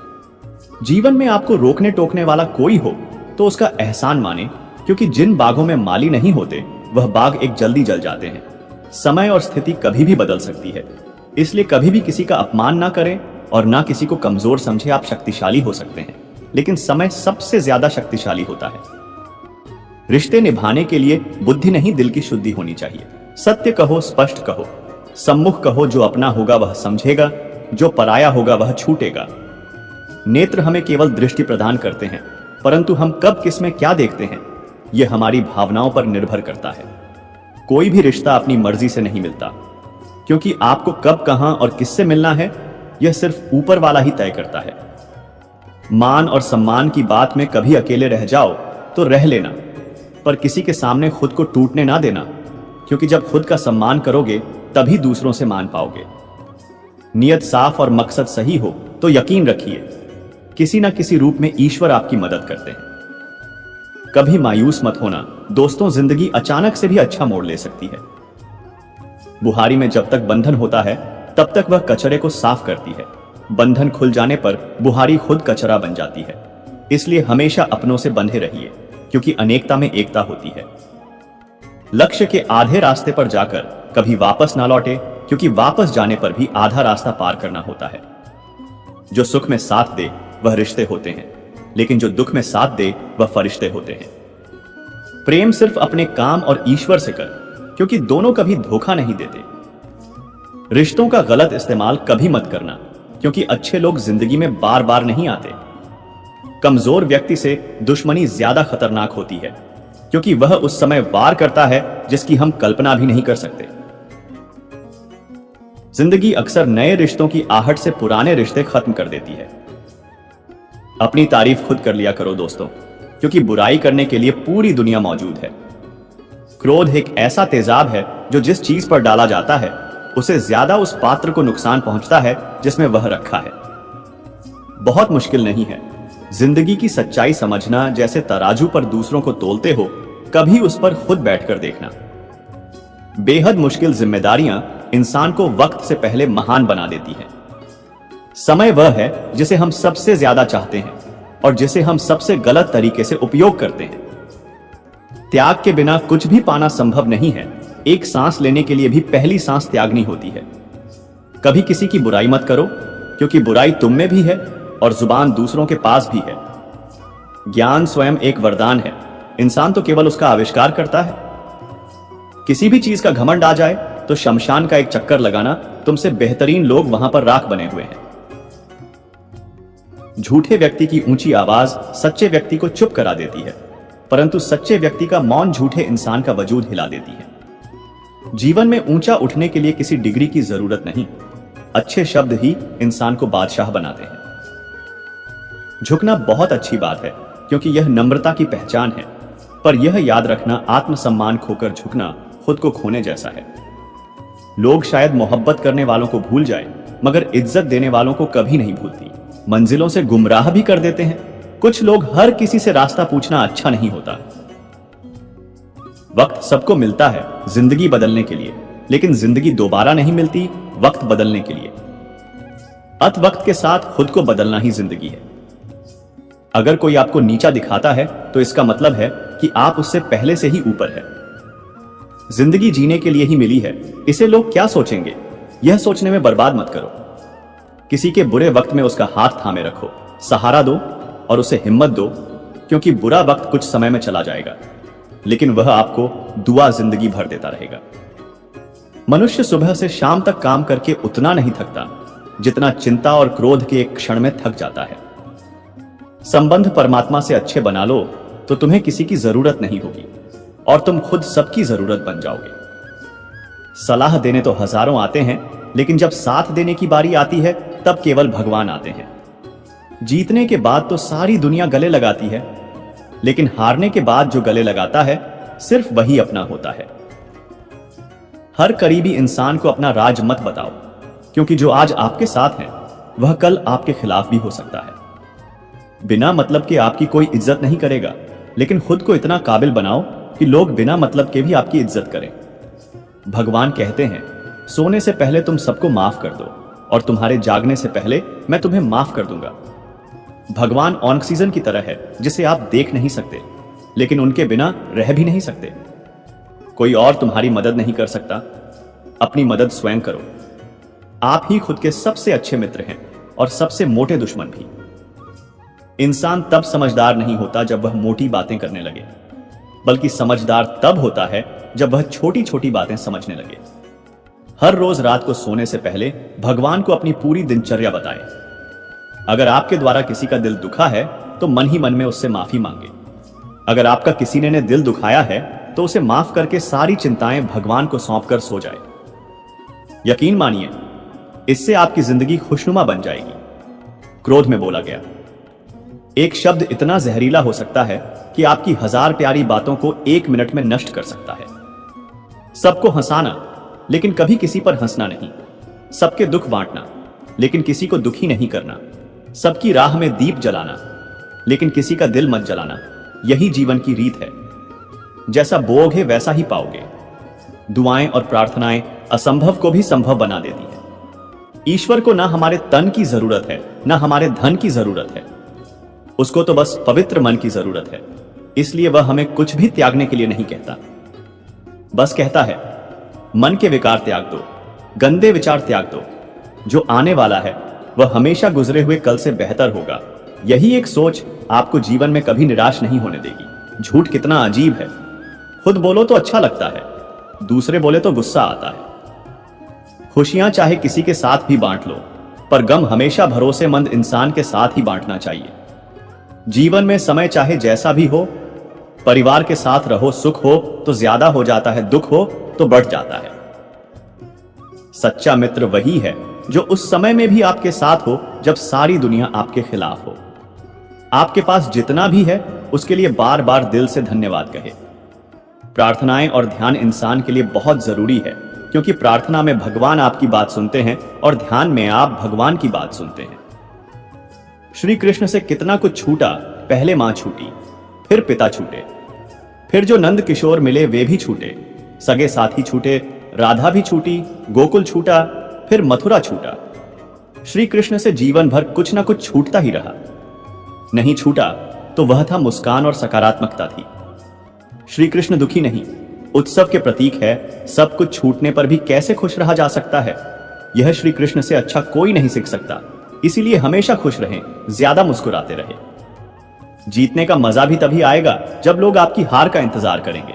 जीवन में आपको रोकने टोकने वाला कोई हो तो उसका एहसान माने, क्योंकि जिन बागों में माली नहीं होते वह बाग एक जल्दी जल जाते हैं। समय और स्थिति कभी भी बदल सकती है, इसलिए कभी भी किसी का अपमान ना करें और ना किसी को कमजोर समझे। आप शक्तिशाली हो सकते हैं, लेकिन समय सबसे ज्यादा शक्तिशाली होता है। रिश्ते निभाने के लिए बुद्धि नहीं, दिल की शुद्धि होनी चाहिए। सत्य कहो, स्पष्ट कहो, सम्मुख कहो। जो अपना होगा वह समझेगा, जो पराया होगा वह छूटेगा। नेत्र हमें केवल दृष्टि प्रदान करते हैं, परंतु हम कब किस में क्या देखते हैं यह हमारी भावनाओं पर निर्भर करता है। कोई भी रिश्ता अपनी मर्जी से नहीं मिलता, क्योंकि आपको कब, कहां और किससे मिलना है यह सिर्फ ऊपर वाला ही तय करता है। मान और सम्मान की बात में कभी अकेले रह जाओ तो रह लेना, पर किसी के सामने खुद को टूटने ना देना, क्योंकि जब खुद का सम्मान करोगे तभी दूसरों से मान पाओगे। नियत साफ और मकसद सही हो तो यकीन रखिए किसी न किसी रूप में ईश्वर आपकी मदद करते हैं। कभी मायूस मत होना दोस्तों, जिंदगी अचानक से भी अच्छा मोड़ ले सकती है। बुहारी में जब तक बंधन होता है तब तक वह कचरे को साफ करती है। बंधन खुल जाने पर बुहारी खुद कचरा बन जाती है। इसलिए हमेशा अपनों से बंधे रहिए, क्योंकि अनेकता में एकता होती है। लक्ष्य के आधे रास्ते पर जाकर कभी वापस ना लौटे, क्योंकि वापस जाने पर भी आधा रास्ता पार करना होता है। जो सुख में साथ दे वह रिश्ते होते हैं, लेकिन जो दुख में साथ दे वह फरिश्ते होते हैं। प्रेम सिर्फ अपने काम और ईश्वर से कर, क्योंकि दोनों कभी धोखा नहीं देते। रिश्तों का गलत इस्तेमाल कभी मत करना, क्योंकि अच्छे लोग जिंदगी में बार बार नहीं आते। कमजोर व्यक्ति से दुश्मनी ज्यादा खतरनाक होती है, क्योंकि वह उस समय वार करता है जिसकी हम कल्पना भी नहीं कर सकते। जिंदगी अक्सर नए रिश्तों की आहट से पुराने रिश्ते खत्म कर देती है। अपनी तारीफ खुद कर लिया करो दोस्तों, क्योंकि बुराई करने के लिए पूरी दुनिया मौजूद है। क्रोध एक ऐसा तेजाब है जो जिस चीज पर डाला जाता है उसे ज्यादा उस पात्र को नुकसान पहुंचता है जिसमें वह रखा है। बहुत मुश्किल नहीं है जिंदगी की सच्चाई समझना। जैसे तराजू पर दूसरों को तोलते हो, कभी उस पर खुद बैठकर देखना। बेहद मुश्किल जिम्मेदारियां इंसान को वक्त से पहले महान बना देती हैं। समय वह है जिसे हम सबसे ज्यादा चाहते हैं और जिसे हम सबसे गलत तरीके से उपयोग करते हैं। त्याग के बिना कुछ भी पाना संभव नहीं है। एक सांस लेने के लिए भी पहली सांस त्यागनी होती है। कभी किसी की बुराई मत करो, क्योंकि बुराई तुम में भी है और जुबान दूसरों के पास भी है। ज्ञान स्वयं एक वरदान है, इंसान तो केवल उसका आविष्कार करता है। किसी भी चीज का घमंड आ जाए तो शमशान का एक चक्कर लगाना, तुमसे बेहतरीन लोग वहां पर राख बने हुए हैं। झूठे व्यक्ति की ऊंची आवाज सच्चे व्यक्ति को चुप करा देती है, परंतु सच्चे व्यक्ति का मौन झूठे इंसान का वजूद हिला देती है। जीवन में ऊंचा उठने के लिए किसी डिग्री की जरूरत नहीं, अच्छे शब्द ही इंसान को बादशाह बनाते हैं। झुकना बहुत अच्छी बात है, क्योंकि यह नम्रता की पहचान है, पर यह याद रखना आत्मसम्मान खोकर झुकना खुद को खोने जैसा है। लोग शायद मोहब्बत करने वालों को भूल जाए, मगर इज्जत देने वालों को कभी नहीं भूलती। मंजिलों से गुमराह भी कर देते हैं। कुछ लोग हर किसी से रास्ता पूछना अच्छा नहीं होता। वक्त सबको मिलता है जिंदगी बदलने के लिए, लेकिन जिंदगी दोबारा नहीं मिलती वक्त बदलने के लिए। अत वक्त के साथ खुद को बदलना ही जिंदगी है। अगर कोई आपको नीचा दिखाता है तो इसका मतलब है कि आप उससे पहले से ही ऊपर है। जिंदगी जीने के लिए ही मिली है, इसे लोग क्या सोचेंगे, यह सोचने में बर्बाद मत करो। किसी के बुरे वक्त में उसका हाथ थामे रखो, सहारा दो और उसे हिम्मत दो, क्योंकि बुरा वक्त कुछ समय में चला जाएगा, लेकिन वह आपको दुआ जिंदगी भर देता रहेगा। मनुष्य सुबह से शाम तक काम करके उतना नहीं थकता जितना चिंता और क्रोध के एक क्षण में थक जाता है। संबंध परमात्मा से अच्छे बना लो तो तुम्हें किसी की जरूरत नहीं होगी और तुम खुद सबकी जरूरत बन जाओगे। सलाह देने तो हजारों आते हैं, लेकिन जब साथ देने की बारी आती है तब केवल भगवान आते हैं। जीतने के बाद तो सारी दुनिया गले लगाती है, लेकिन हारने के बाद जो गले लगाता है सिर्फ वही अपना होता है। हर करीबी इंसान को अपना राज मत बताओ, क्योंकि जो आज आपके साथ है वह कल आपके खिलाफ भी हो सकता है। बिना मतलब के आपकी कोई इज्जत नहीं करेगा, लेकिन खुद को इतना काबिल बनाओ कि लोग बिना मतलब के भी आपकी इज्जत करें। भगवान कहते हैं, सोने से पहले तुम सबको माफ कर दो और तुम्हारे जागने से पहले मैं तुम्हें माफ कर दूंगा। भगवान ऑक्सीजन की तरह है जिसे आप देख नहीं सकते, लेकिन उनके बिना रह भी नहीं सकते। कोई और तुम्हारी मदद नहीं कर सकता, अपनी मदद स्वयं करो। आप ही खुद के सबसे अच्छे मित्र हैं और सबसे मोटे दुश्मन भी। इंसान तब समझदार नहीं होता जब वह मोटी बातें करने लगे, बल्कि समझदार तब होता है जब वह छोटी छोटी बातें समझने लगे। हर रोज रात को सोने से पहले भगवान को अपनी पूरी दिनचर्या बताएं। अगर आपके द्वारा किसी का दिल दुखा है तो मन ही मन में उससे माफी मांगे। अगर आपका किसी ने दिल दुखाया है तो उसे माफ करके सारी चिंताएं भगवान को सौंपकर सो जाए। यकीन मानिए, इससे आपकी जिंदगी खुशनुमा बन जाएगी। क्रोध में बोला गया एक शब्द इतना जहरीला हो सकता है कि आपकी 1000 प्यारी बातों को 1 मिनट में नष्ट कर सकता है। सबको हंसाना, लेकिन कभी किसी पर हंसना नहीं। सबके दुख बांटना, लेकिन किसी को दुखी नहीं करना। सबकी राह में दीप जलाना, लेकिन किसी का दिल मत जलाना। यही जीवन की रीत है। जैसा बोओगे वैसा ही पाओगे। दुआएं और प्रार्थनाएं असंभव को भी संभव बना देती है। ईश्वर को ना हमारे तन की जरूरत है, ना हमारे धन की जरूरत है। उसको तो बस पवित्र मन की जरूरत है। इसलिए वह हमें कुछ भी त्यागने के लिए नहीं कहता, बस कहता है मन के विकार त्याग दो, गंदे विचार त्याग दो। जो आने वाला है वह हमेशा गुजरे हुए कल से बेहतर होगा। यही एक सोच आपको जीवन में कभी निराश नहीं होने देगी। झूठ कितना अजीब है। खुद बोलो तो अच्छा लगता है, दूसरे बोले तो गुस्सा आता है। खुशियां चाहे किसी के साथ भी बांट लो, पर गम हमेशा भरोसेमंद इंसान के साथ ही बांटना चाहिए। जीवन में समय चाहे जैसा भी हो, परिवार के साथ रहो, सुख हो तो ज्यादा हो जाता है, दुख हो तो बढ़ जाता है। सच्चा मित्र वही है जो उस समय में भी आपके साथ हो जब सारी दुनिया आपके खिलाफ हो। आपके पास जितना भी है उसके लिए बार बार दिल से धन्यवाद कहे। प्रार्थनाएं और ध्यान इंसान के लिए बहुत जरूरी है, क्योंकि प्रार्थना में भगवान आपकी बात सुनते हैं और ध्यान में आप भगवान की बात सुनते हैं। श्री कृष्ण से कितना कुछ छूटा। पहले मां छूटी, फिर पिता छूटे, फिर जो नंद किशोर मिले वे भी छूटे, सगे साथी छूटे, राधा भी छूटी, गोकुल छूटा, फिर मथुरा छूटा। श्री कृष्ण से जीवन भर कुछ ना कुछ छूटता ही रहा। नहीं छूटा तो वह था मुस्कान और सकारात्मकता थी। श्री कृष्ण दुखी नहीं, उत्सव के प्रतीक है। सब कुछ छूटने पर भी कैसे खुश रहा जा सकता है, यह श्री कृष्ण से अच्छा कोई नहीं सीख सकता। इसीलिए हमेशा खुश रहें, ज्यादा मुस्कुराते रहें। जीतने का मजा भी तभी आएगा जब लोग आपकी हार का इंतजार करेंगे।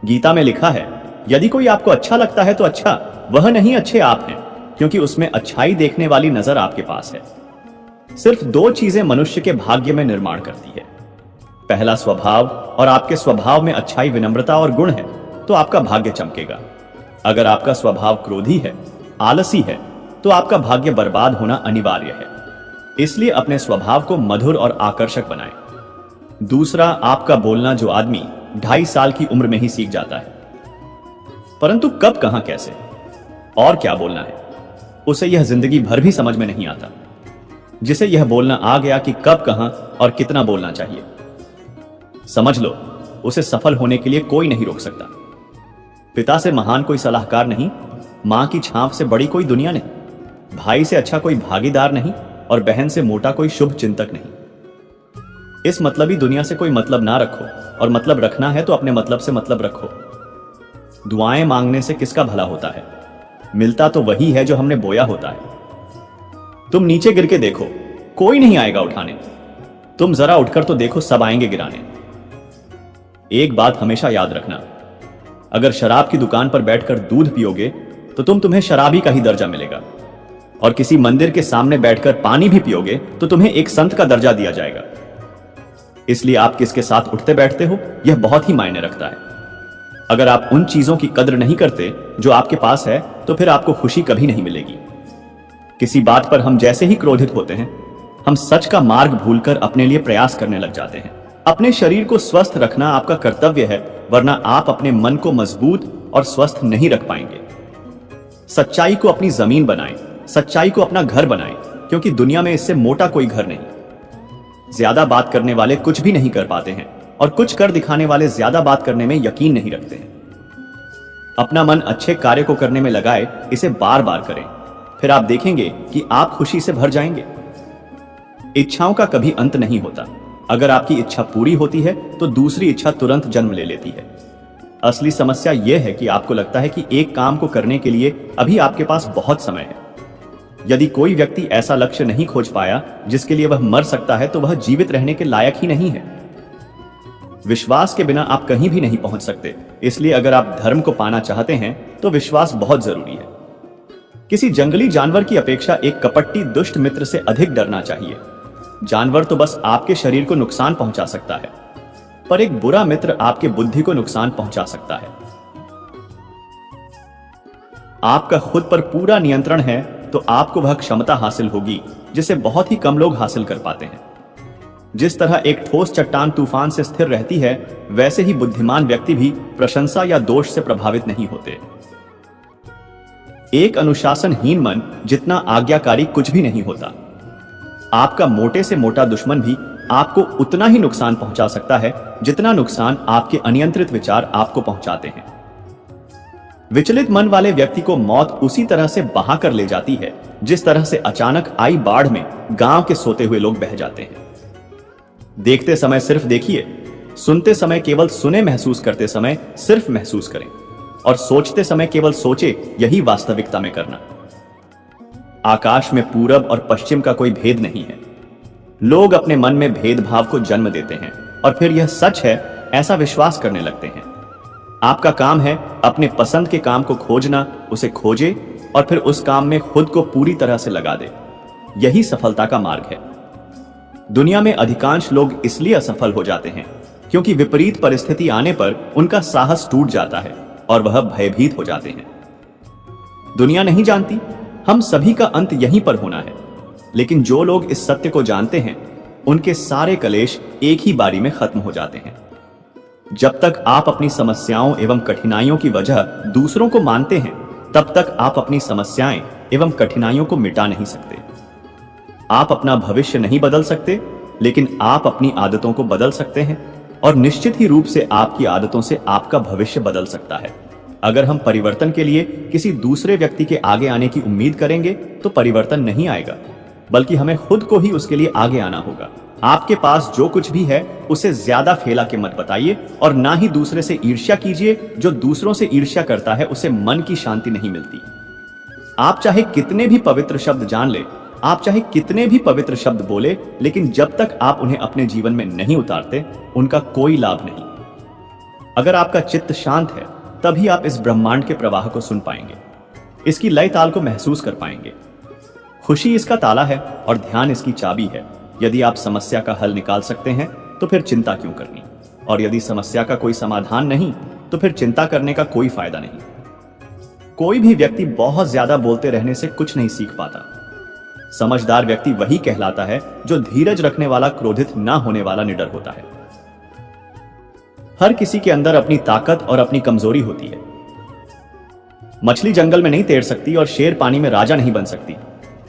गीता में लिखा है, यदि कोई आपको अच्छा लगता है तो अच्छा, वह नहीं अच्छे आप हैं, क्योंकि उसमें अच्छाई देखने वाली नजर आपके पास है। सिर्फ 2 चीजें मनुष्य के भाग्य में निर्माण करती है। पहला स्वभाव, और आपके स्वभाव में अच्छाई, विनम्रता और गुण है तो आपका भाग्य चमकेगा। अगर आपका स्वभाव क्रोधी है, आलसी है, तो आपका भाग्य बर्बाद होना अनिवार्य है। इसलिए अपने स्वभाव को मधुर और आकर्षक बनाएं। दूसरा, आपका बोलना जो आदमी 2.5 साल की उम्र में ही सीख जाता है, परंतु कब, कहां, कैसे और क्या बोलना है, उसे यह जिंदगी भर भी समझ में नहीं आता। जिसे यह बोलना आ गया कि कब, कहां और कितना बोलना चाहिए, समझ लो उसे सफल होने के लिए कोई नहीं रोक सकता। पिता से महान कोई सलाहकार नहीं, मां की छांव से बड़ी कोई दुनिया नहीं, भाई से अच्छा कोई भागीदार नहीं और बहन से मोटा कोई शुभ चिंतक नहीं। इस मतलबी दुनिया से कोई मतलब ना रखो, और मतलब रखना है तो अपने मतलब से मतलब रखो। दुआएं मांगने से किसका भला होता है? मिलता तो वही है जो हमने बोया होता है। तुम नीचे गिर के देखो, कोई नहीं आएगा उठाने। तुम जरा उठकर तो देखो, सब आएंगे गिराने। एक बात हमेशा याद रखना, अगर शराब की दुकान पर बैठकर दूध पियोगे तो तुम्हें शराबी का ही दर्जा मिलेगा, और किसी मंदिर के सामने बैठकर पानी भी पियोगे तो तुम्हें एक संत का दर्जा दिया जाएगा। इसलिए आप किसके साथ उठते बैठते हो, यह बहुत ही मायने रखता है। अगर आप उन चीजों की कद्र नहीं करते जो आपके पास है, तो फिर आपको खुशी कभी नहीं मिलेगी। किसी बात पर हम जैसे ही क्रोधित होते हैं, हम सच का मार्ग भूलकर अपने लिए प्रयास करने लग जाते हैं। अपने शरीर को स्वस्थ रखना आपका कर्तव्य है, वरना आप अपने मन को मजबूत और स्वस्थ नहीं रख पाएंगे। सच्चाई को अपनी जमीन बनाएं, सच्चाई को अपना घर बनाएं, क्योंकि दुनिया में इससे मोटा कोई घर नहीं। ज्यादा बात करने वाले कुछ भी नहीं कर पाते हैं, और कुछ कर दिखाने वाले ज्यादा बात करने में यकीन नहीं रखते हैं। अपना मन अच्छे कार्य को करने में लगाए, इसे बार बार करें, फिर आप देखेंगे कि आप खुशी से भर जाएंगे। इच्छाओं का कभी अंत नहीं होता। अगर आपकी इच्छा पूरी होती है तो दूसरी इच्छा तुरंत जन्म ले लेती है। असली समस्या यह है कि आपको लगता है कि एक काम को करने के लिए अभी आपके पास बहुत समय है। यदि कोई व्यक्ति ऐसा लक्ष्य नहीं खोज पाया जिसके लिए वह मर सकता है, तो वह जीवित रहने के लायक ही नहीं है। विश्वास के बिना आप कहीं भी नहीं पहुंच सकते। इसलिए अगर आप धर्म को पाना चाहते हैं तो विश्वास बहुत जरूरी है। किसी जंगली जानवर की अपेक्षा एक कपटी दुष्ट मित्र से अधिक डरना चाहिए। जानवर तो बस आपके शरीर को नुकसान पहुंचा सकता है, पर एक बुरा मित्र आपके बुद्धि को नुकसान पहुंचा सकता है। आपका खुद पर पूरा नियंत्रण है तो आपको वह क्षमता हासिल होगी जिसे बहुत ही कम लोग हासिल कर पाते हैं। जिस तरह एक ठोस चट्टान तूफान से स्थिर रहती है, वैसे ही बुद्धिमान व्यक्ति भी प्रशंसा या दोष से प्रभावित नहीं होते। एक अनुशासनहीन मन जितना आज्ञाकारी कुछ भी नहीं होता। आपका मोटे से मोटा दुश्मन भी आपको उतना ही नुकसान पहुंचा सकता है जितना नुकसान आपके अनियंत्रित विचार आपको पहुंचाते हैं। विचलित मन वाले व्यक्ति को मौत उसी तरह से बहा कर ले जाती है जिस तरह से अचानक आई बाढ़ में गांव के सोते हुए लोग बह जाते हैं। देखते समय सिर्फ देखिए, सुनते समय केवल सुने, महसूस करते समय सिर्फ महसूस करें, और सोचते समय केवल सोचे, यही वास्तविकता में करना। आकाश में पूरब और पश्चिम का कोई भेद नहीं है। लोग अपने मन में भेदभाव को जन्म देते हैं और फिर यह सच है ऐसा विश्वास करने लगते हैं। आपका काम है अपने पसंद के काम को खोजना, उसे खोजे और फिर उस काम में खुद को पूरी तरह से लगा दे। यही सफलता का मार्ग है। दुनिया में अधिकांश लोग इसलिए असफल हो जाते हैं क्योंकि विपरीत परिस्थिति आने पर उनका साहस टूट जाता है और वह भयभीत हो जाते हैं। दुनिया नहीं जानती, हम सभी का अंत यहीं पर होना है, लेकिन जो लोग इस सत्य को जानते हैं उनके सारे कलेश एक ही बारी में खत्म हो जाते हैं। जब तक आप अपनी समस्याओं एवं कठिनाइयों की वजह दूसरों को मानते हैं, तब तक आप अपनी समस्याएं एवं कठिनाइयों को मिटा नहीं सकते। आप अपना भविष्य नहीं बदल सकते, लेकिन आप अपनी आदतों को बदल सकते हैं, और निश्चित ही रूप से आपकी आदतों से आपका भविष्य बदल सकता है। अगर हम परिवर्तन के लिए किसी दूसरे व्यक्ति के आगे आने की उम्मीद करेंगे तो परिवर्तन नहीं आएगा, बल्कि हमें खुद को ही उसके लिए आगे आना होगा। आपके पास जो कुछ भी है उसे ज्यादा फैला के मत बताइए, और ना ही दूसरे से ईर्ष्या कीजिए। जो दूसरों से ईर्ष्या करता है उसे मन की शांति नहीं मिलती। आप चाहे कितने भी पवित्र शब्द जान ले, आप चाहे कितने भी पवित्र शब्द बोले, लेकिन जब तक आप उन्हें अपने जीवन में नहीं उतारते, उनका कोई लाभ नहीं। अगर आपका चित्त शांत है, तभी आप इस ब्रह्मांड के प्रवाह को सुन पाएंगे, इसकी लय ताल को महसूस कर पाएंगे। खुशी इसका ताला है और ध्यान इसकी चाबी है। यदि आप समस्या का हल निकाल सकते हैं तो फिर चिंता क्यों करनी, और यदि समस्या का कोई समाधान नहीं तो फिर चिंता करने का कोई फायदा नहीं। कोई भी व्यक्ति बहुत ज्यादा बोलते रहने से कुछ नहीं सीख पाता। समझदार व्यक्ति वही कहलाता है जो धीरज रखने वाला, क्रोधित ना होने वाला निडर होता है। हर किसी के अंदर अपनी ताकत और अपनी कमजोरी होती है। मछली जंगल में नहीं तैर सकती और शेर पानी में राजा नहीं बन सकती,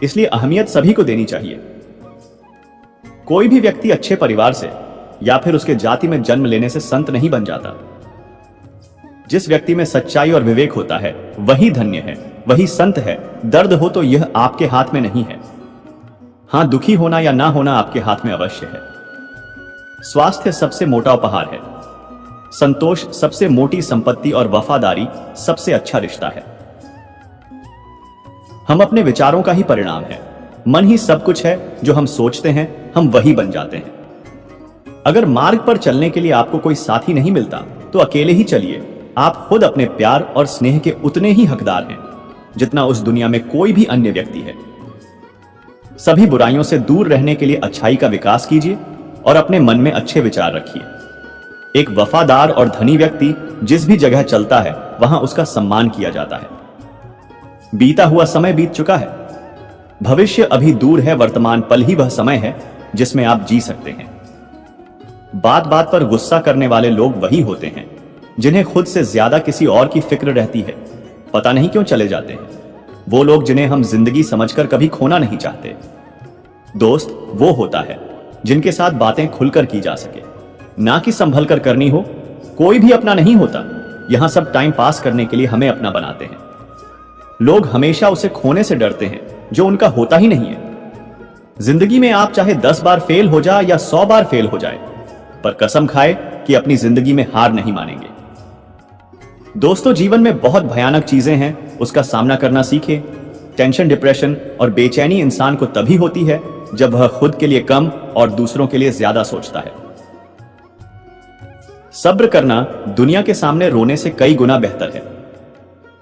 इसलिए अहमियत सभी को देनी चाहिए। कोई भी व्यक्ति अच्छे परिवार से या फिर उसके जाति में जन्म लेने से संत नहीं बन जाता। जिस व्यक्ति में सच्चाई और विवेक होता है वही धन्य है, वही संत है। दर्द हो तो यह आपके हाथ में नहीं है। हां, दुखी होना या ना होना आपके हाथ में अवश्य है। स्वास्थ्य सबसे मोटा उपहार है। संतोष सबसे मोटी संपत्ति और वफादारी सबसे अच्छा रिश्ता है। हम अपने विचारों का ही परिणाम है। मन ही सब कुछ है। जो हम सोचते हैं हम वही बन जाते हैं। अगर मार्ग पर चलने के लिए आपको कोई साथी नहीं मिलता तो अकेले ही चलिए। आप खुद अपने प्यार और स्नेह के उतने ही हकदार हैं जितना उस दुनिया में कोई भी अन्य व्यक्ति है। सभी बुराइयों से दूर रहने के लिए अच्छाई का विकास कीजिए और अपने मन में अच्छे विचार रखिए। एक वफादार और धनी व्यक्ति जिस भी जगह चलता है वहां उसका सम्मान किया जाता है। बीता हुआ समय बीत चुका है। भविष्य अभी दूर है। वर्तमान पल ही वह समय है जिसमें आप जी सकते हैं। बात बात पर गुस्सा करने वाले लोग वही होते हैं जिन्हें खुद से ज्यादा किसी और की फिक्र रहती है। पता नहीं क्यों चले जाते हैं। वो लोग जिन्हें हम जिंदगी समझकर कभी खोना नहीं चाहते। दोस्त वो होता है जिनके साथ बातें खुलकर की जा सके, ना कि संभल कर करनी हो। कोई भी अपना नहीं होता। यहां सब टाइम पास करने के लिए हमें अपना बनाते हैं। लोग हमेशा उसे खोने से डरते हैं जो उनका होता ही नहीं है। जिंदगी में आप चाहे 10 बार फेल हो जाए या 100 बार फेल हो जाए, पर कसम खाए कि अपनी जिंदगी में हार नहीं मानेंगे। दोस्तों, जीवन में बहुत भयानक चीजें हैं, उसका सामना करना सीखें। टेंशन, डिप्रेशन और बेचैनी इंसान को तभी होती है जब वह खुद के लिए कम और दूसरों के लिए ज्यादा सोचता है। सब्र करना दुनिया के सामने रोने से कई गुना बेहतर है।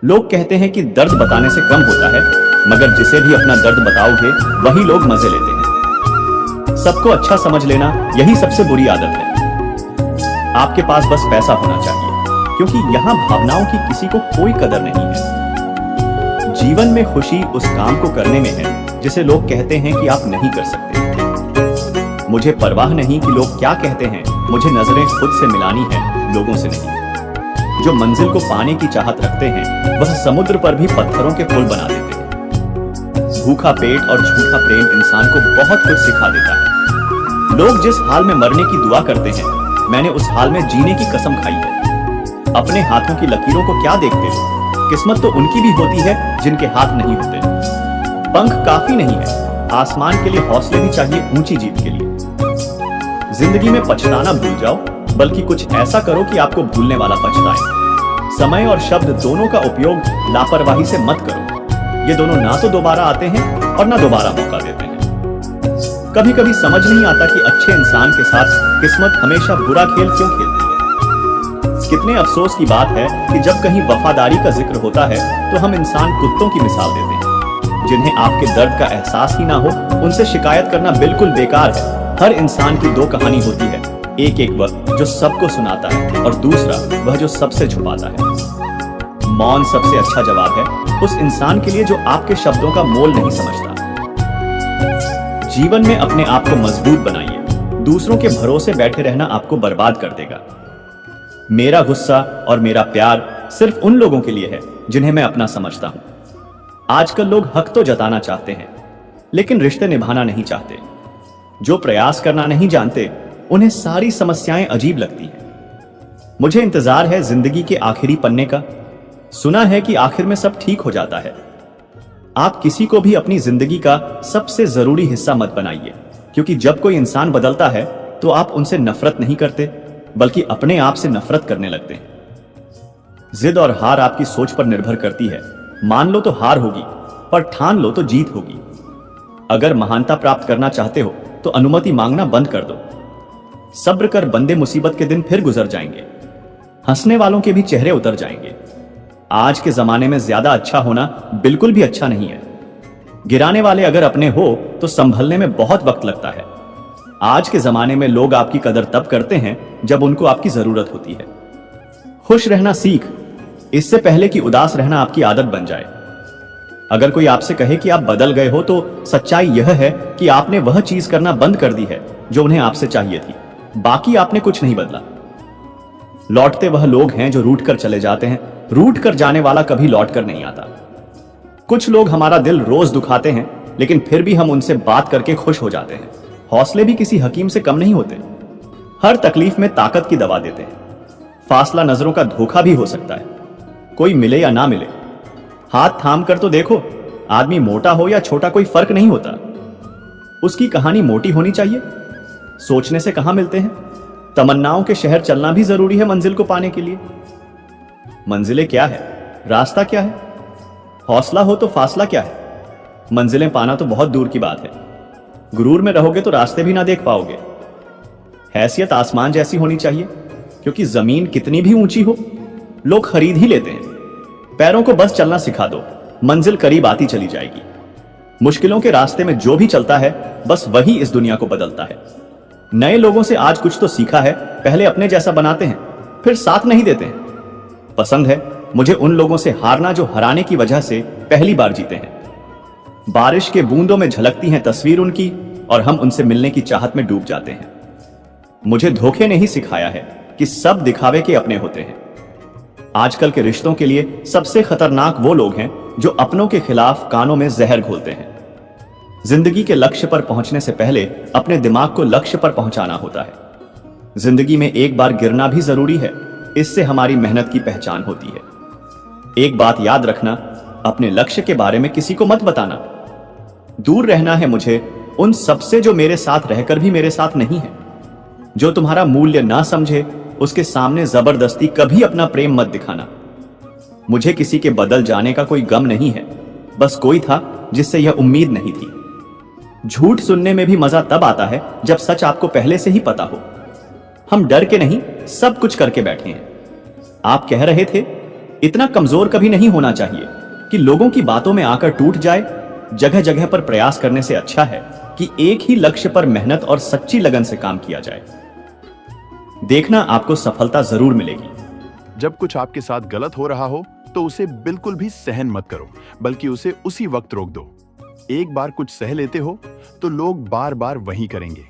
लोग कहते हैं कि दर्द बताने से कम होता है, मगर जिसे भी अपना दर्द बताओगे वही लोग मजे लेते हैं। सबको अच्छा समझ लेना यही सबसे बुरी आदत है। आपके पास बस पैसा होना चाहिए, क्योंकि यहां भावनाओं की किसी को कोई कदर नहीं है। जीवन में खुशी उस काम को करने में है जिसे लोग कहते हैं कि आप नहीं कर सकते। मुझे परवाह नहीं कि लोग क्या कहते हैं। मुझे नजरें खुद से मिलानी है, लोगों से नहीं। जो मंजिल को पाने की चाहत रखते हैं वह समुद्र पर भी पत्थरों के पुल बना देते हैं। भूखा पेट और झूठा प्रेम इंसान को बहुत कुछ सिखा देता है। लोग जिस हाल में मरने की दुआ करते हैं, मैंने उस हाल में जीने की कसम खाई है। अपने हाथों की लकीरों को क्या देखते हो? किस्मत तो उनकी भी होती है जिनके हाथ नहीं होते। पंख काफी नहीं है, आसमान के लिए हौसले भी चाहिए ऊंची जीत के लिए। जिंदगी में पछताना भूल जाओ, बल्कि कुछ ऐसा करो कि आपको भूलने वाला पछताए। समय और शब्द दोनों का उपयोग लापरवाही से मत करो। ये दोनों ना तो दोबारा आते हैं और ना दोबारा मौका देते हैं। कभी कभी समझ नहीं आता कि अच्छे इंसान के साथ किस्मत हमेशा बुरा खेल क्यों खेलती है। कितने अफसोस की बात है कि जब कहीं वफादारी का जिक्र होता है तो हम इंसान कुत्तों की मिसाल देते हैं। जिन्हें आपके दर्द का एहसास ही ना हो, उनसे शिकायत करना बिल्कुल बेकार है। हर इंसान की दो कहानी होती है, एक वह जो सबको सुनाता है और दूसरा वह जो सबसे छुपाता है। मौन सबसे अच्छा जवाब है उस इंसान के लिए जो आपके शब्दों का मोल नहीं समझता। जीवन में अपने आप को मजबूत बनाइए। दूसरों के भरोसे बैठे रहना आपको बर्बाद कर देगा। मेरा गुस्सा और मेरा प्यार सिर्फ उन लोगों के लिए है जिन्हें मैं अपना समझता हूं। आजकल लोग हक तो जताना चाहते हैं, लेकिन रिश्ते निभाना नहीं चाहते। जो प्रयास करना नहीं जानते उन्हें सारी समस्याएं अजीब लगती हैं। मुझे इंतजार है जिंदगी के आखिरी पन्ने का। सुना है कि आखिर में सब ठीक हो जाता है। आप किसी को भी अपनी जिंदगी का सबसे जरूरी हिस्सा मत बनाइए, क्योंकि जब कोई इंसान बदलता है तो आप उनसे नफरत नहीं करते, बल्कि अपने आप से नफरत करने लगते हैं। जिद और हार आपकी सोच पर निर्भर करती है। मान लो तो हार होगी, पर ठान लो तो जीत होगी। अगर महानता प्राप्त करना चाहते हो तो अनुमति मांगना बंद कर दो। सब्र कर बंदे, मुसीबत के दिन फिर गुजर जाएंगे। हंसने वालों के भी चेहरे उतर जाएंगे। आज के जमाने में ज्यादा अच्छा होना बिल्कुल भी अच्छा नहीं है। गिराने वाले अगर अपने हो तो संभलने में बहुत वक्त लगता है। आज के जमाने में लोग आपकी कदर तब करते हैं जब उनको आपकी जरूरत होती है। खुश रहना सीख, इससे पहले कि उदास रहना आपकी आदत बन जाए। अगर कोई आपसे कहे कि आप बदल गए हो तो सच्चाई यह है कि आपने वह चीज करना बंद कर दी है जो उन्हें आपसे चाहिए थी। बाकी आपने कुछ नहीं बदला। लौटते वह लोग हैं जो रूठ कर चले जाते हैं। रूठ कर जाने वाला कभी लौट कर नहीं आता। कुछ लोग हमारा दिल रोज दुखाते हैं, लेकिन फिर भी हम उनसे बात करके खुश हो जाते हैं। हौसले भी किसी हकीम से कम नहीं होते। हर तकलीफ में ताकत की दवा देते हैं। फासला नजरों का धोखा भी हो सकता है। कोई मिले या ना मिले, हाथ थाम कर तो देखो। आदमी मोटा हो या छोटा कोई फर्क नहीं होता। उसकी कहानी मोटी होनी चाहिए। सोचने से कहां मिलते हैं। तमन्नाओं के शहर चलना भी जरूरी है मंजिल को पाने के लिए। मंजिलें क्या है, रास्ता क्या है, हौसला हो तो फासला क्या है। मंजिलें पाना तो बहुत दूर की बात है। गुरूर में रहोगे तो रास्ते भी ना देख पाओगे। हैसियत आसमान जैसी होनी चाहिए, क्योंकि जमीन कितनी भी ऊंची हो लोग खरीद ही लेते हैं। पैरों को बस चलना सिखा दो, मंजिल करीब आती चली जाएगी। मुश्किलों के रास्ते में जो भी चलता है बस वही इस दुनिया को बदलता है। नए लोगों से आज कुछ तो सीखा है, पहले अपने जैसा बनाते हैं फिर साथ नहीं देते हैं। पसंद है मुझे उन लोगों से हारना जो हराने की वजह से पहली बार जीते हैं। बारिश के बूंदों में झलकती है तस्वीर उनकी और हम उनसे मिलने की चाहत में डूब जाते हैं। मुझे धोखे ने ही सिखाया है कि सब दिखावे के अपने होते हैं। आजकल के रिश्तों के लिए सबसे खतरनाक वो लोग हैं जो अपनों के खिलाफ कानों में जहर घोलते हैं। जिंदगी के लक्ष्य पर पहुंचने से पहले अपने दिमाग को लक्ष्य पर पहुंचाना होता है। जिंदगी में एक बार गिरना भी जरूरी है, इससे हमारी मेहनत की पहचान होती है। एक बात याद रखना, अपने लक्ष्य के बारे में किसी को मत बताना। दूर रहना है मुझे उन सबसे जो मेरे साथ रहकर भी मेरे साथ नहीं है। जो तुम्हारा मूल्य ना समझे उसके सामने जबरदस्ती कभी अपना प्रेम मत दिखाना। मुझे किसी के बदल जाने का कोई गम नहीं है, बस कोई था जिससे यह उम्मीद नहीं थी। झूठ सुनने में भी मजा तब आता है जब सच आपको पहले से ही पता हो। हम डर के नहीं, सब कुछ करके बैठे हैं। आप कह रहे थे इतना कमजोर कभी नहीं होना चाहिए कि लोगों की बातों में आकर टूट जाए। जगह जगह पर प्रयास करने से अच्छा है कि एक ही लक्ष्य पर मेहनत और सच्ची लगन से काम किया जाए। देखना आपको सफलता जरूर मिलेगी। जब कुछ आपके साथ गलत हो रहा हो तो उसे बिल्कुल भी सहन मत करो, बल्कि उसे उसी वक्त रोक दो। एक बार कुछ सह लेते हो तो लोग बार बार वही करेंगे।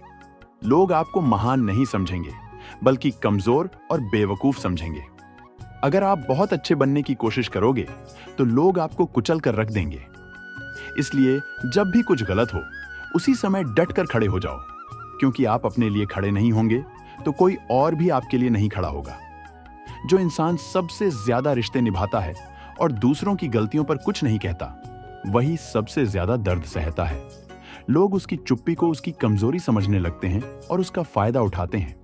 लोग आपको महान नहीं समझेंगे, बल्कि कमजोर और बेवकूफ समझेंगे। अगर आप बहुत अच्छे बनने की कोशिश करोगे तो लोग आपको कुचल कर रख देंगे। इसलिए जब भी कुछ गलत हो उसी समय डट कर खड़े हो जाओ, क्योंकि आप अपने लिए खड़े नहीं होंगे तो कोई और भी आपके लिए नहीं खड़ा होगा। जो इंसान सबसे ज्यादा रिश्ते निभाता है और दूसरों की गलतियों पर कुछ नहीं कहता, वही सबसे ज्यादा दर्द सहता है। लोग उसकी चुप्पी को उसकी कमजोरी समझने लगते हैं और उसका फायदा उठाते हैं।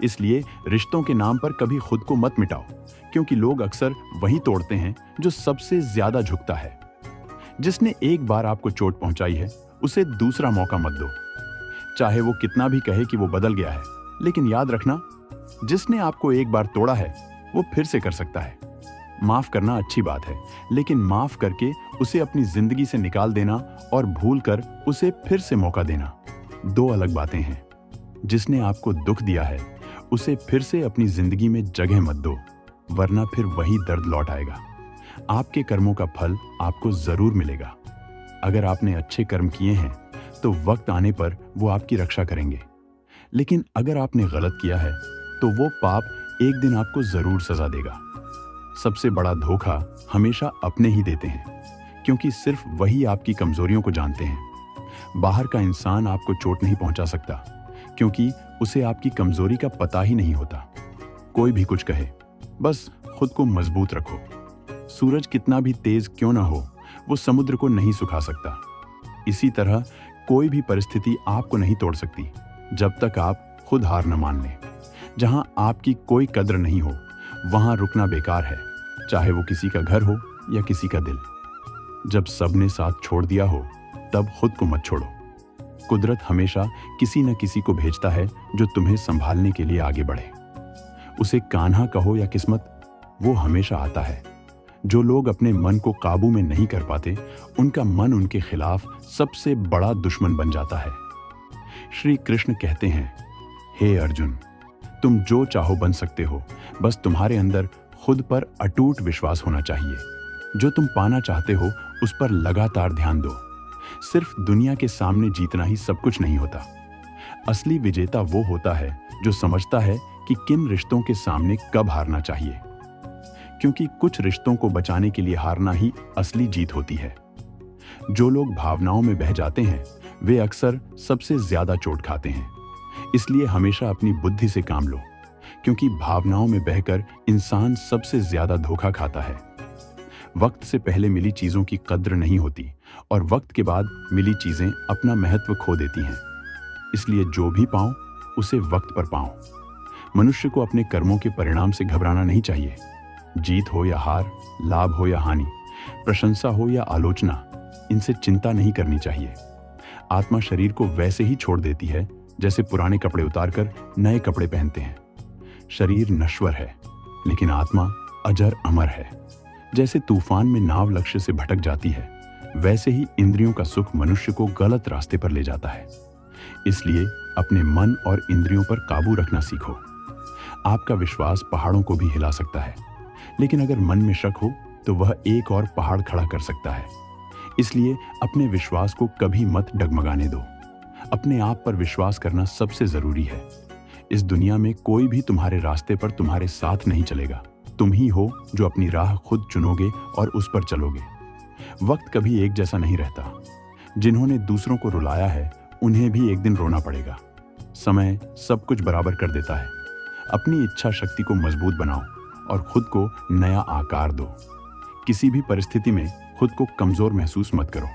इसलिए रिश्तों के नाम पर कभी खुद को मत मिटाओ, क्योंकि लोग अक्सर वही तोड़ते हैं जो सबसे ज्यादा झुकता है। जिसने एक बार आपको चोट पहुंचाई है उसे दूसरा मौका मत दो, चाहे वो कितना भी कहे कि वो बदल गया है। लेकिन याद रखना, जिसने आपको एक बार तोड़ा है वो फिर से कर सकता है। माफ करना अच्छी बात है, लेकिन माफ करके उसे अपनी जिंदगी से निकाल देना और भूल कर उसे फिर से मौका देना दो अलग बातें हैं। जिसने आपको दुख दिया है उसे फिर से अपनी जिंदगी में जगह मत दो, वरना फिर वही दर्द लौट आएगा। आपके कर्मों का फल आपको जरूर मिलेगा। अगर आपने अच्छे कर्म किए हैं तो वक्त आने पर वो आपकी रक्षा करेंगे, लेकिन अगर आपने गलत किया है तो वो पाप एक दिन आपको जरूर सजा देगा। सबसे बड़ा धोखा हमेशा अपने ही देते हैं, क्योंकि सिर्फ वही आपकी कमजोरियों को जानते हैं। बाहर का इंसान आपको चोट नहीं पहुंचा सकता, क्योंकि उसे आपकी कमजोरी का पता ही नहीं होता। कोई भी कुछ कहे, बस खुद को मजबूत रखो। सूरज कितना भी तेज क्यों ना हो, वो समुद्र को नहीं सुखा सकता। इसी तरह कोई भी परिस्थिति आपको नहीं तोड़ सकती, जब तक आप खुद हार न मान लें। जहां आपकी कोई कद्र नहीं हो वहां रुकना बेकार है, चाहे वो किसी का घर हो या किसी का दिल। जब सबने साथ छोड़ दिया हो तब खुद को मत छोड़ो। कुदरत हमेशा किसी न किसी को भेजता है जो तुम्हें संभालने के लिए आगे बढ़े। उसे कान्हा कहो या किस्मत, वो हमेशा आता है। जो लोग अपने मन को काबू में नहीं कर पाते, उनका मन उनके खिलाफ सबसे बड़ा दुश्मन बन जाता है। श्री कृष्ण कहते हैं, हे अर्जुन, तुम जो चाहो बन सकते हो, बस तुम्हारे अंदर खुद पर अटूट विश्वास होना चाहिए। जो तुम पाना चाहते हो उस पर लगातार ध्यान दो। सिर्फ दुनिया के सामने जीतना ही सब कुछ नहीं होता। असली विजेता वो होता है जो समझता है कि किन रिश्तों के सामने कब हारना चाहिए, क्योंकि कुछ रिश्तों को बचाने के लिए हारना ही असली जीत होती है। जो लोग भावनाओं में बह जाते हैं वे अक्सर सबसे ज्यादा चोट खाते हैं। इसलिए हमेशा अपनी बुद्धि से काम लो, क्योंकि भावनाओं में बहकर इंसान सबसे ज्यादा धोखा खाता है। वक्त से पहले मिली चीजों की कद्र नहीं होती और वक्त के बाद मिली चीजें अपना महत्व खो देती हैं। इसलिए जो भी पाओ उसे वक्त पर पाओ। मनुष्य को अपने कर्मों के परिणाम से घबराना नहीं चाहिए। जीत हो या हार, लाभ हो या हानि, प्रशंसा हो या आलोचना, इनसे चिंता नहीं करनी चाहिए। आत्मा शरीर को वैसे ही छोड़ देती है जैसे पुराने कपड़े उतारकर नए कपड़े पहनते हैं। शरीर नश्वर है, लेकिन आत्मा अजर अमर है। जैसे तूफान में नाव लक्ष्य से भटक जाती है, वैसे ही इंद्रियों का सुख मनुष्य को गलत रास्ते पर ले जाता है। इसलिए अपने मन और इंद्रियों पर काबू रखना सीखो। आपका विश्वास पहाड़ों को भी हिला सकता है, लेकिन अगर मन में शक हो तो वह एक और पहाड़ खड़ा कर सकता है। इसलिए अपने विश्वास को कभी मत डगमगाने दो। अपने आप पर विश्वास करना सबसे जरूरी है। इस दुनिया में कोई भी तुम्हारे रास्ते पर तुम्हारे साथ नहीं चलेगा। तुम ही हो जो अपनी राह खुद चुनोगे और उस पर चलोगे। वक्त कभी एक जैसा नहीं रहता। जिन्होंने दूसरों को रुलाया है, उन्हें भी एक दिन रोना पड़ेगा। समय सब कुछ बराबर कर देता है। अपनी इच्छा शक्ति को मजबूत बनाओ और खुद को नया आकार दो। किसी भी परिस्थिति में खुद को कमजोर महसूस मत करो।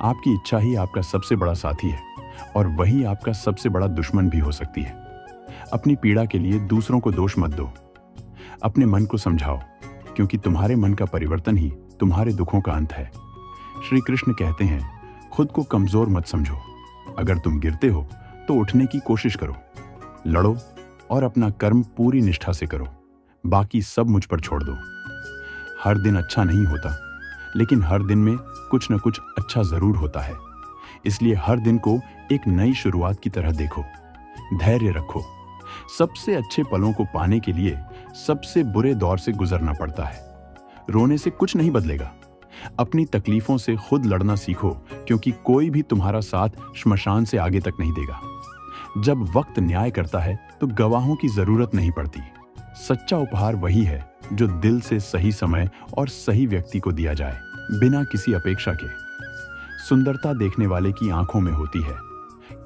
आपकी इच्छा ही आपका सबसे बड़ा साथी है और वही आपका सबसे बड़ा दुश्मन भी हो सकती है। अपनी पीड़ा के लिए दूसरों को दोष मत दो। अपने मन को समझाओ, क्योंकि तुम्हारे मन का परिवर्तन ही तुम्हारे दुखों का अंत है। श्री कृष्ण कहते हैं, खुद को कमजोर मत समझो। अगर तुम गिरते हो तो उठने की कोशिश करो। लड़ो और अपना कर्म पूरी निष्ठा से करो। बाकी सब मुझ पर छोड़ दो। हर दिन अच्छा नहीं होता, लेकिन हर दिन में कुछ न कुछ अच्छा जरूर होता है। इसलिए हर दिन को एक नई शुरुआत की तरह देखो। धैर्य रखो। सबसे अच्छे पलों को पाने के लिए सबसे बुरे दौर से गुजरना पड़ता है। रोने से कुछ नहीं बदलेगा। अपनी तकलीफों से खुद लड़ना सीखो, क्योंकि कोई भी तुम्हारा साथ श्मशान से आगे तक नहीं देगा। जब वक्त न्याय करता है तो गवाहों की जरूरत नहीं पड़ती। सच्चा उपहार वही है जो दिल से सही समय और सही व्यक्ति को दिया जाए, बिना किसी अपेक्षा के। सुंदरता देखने वाले की आंखों में होती है।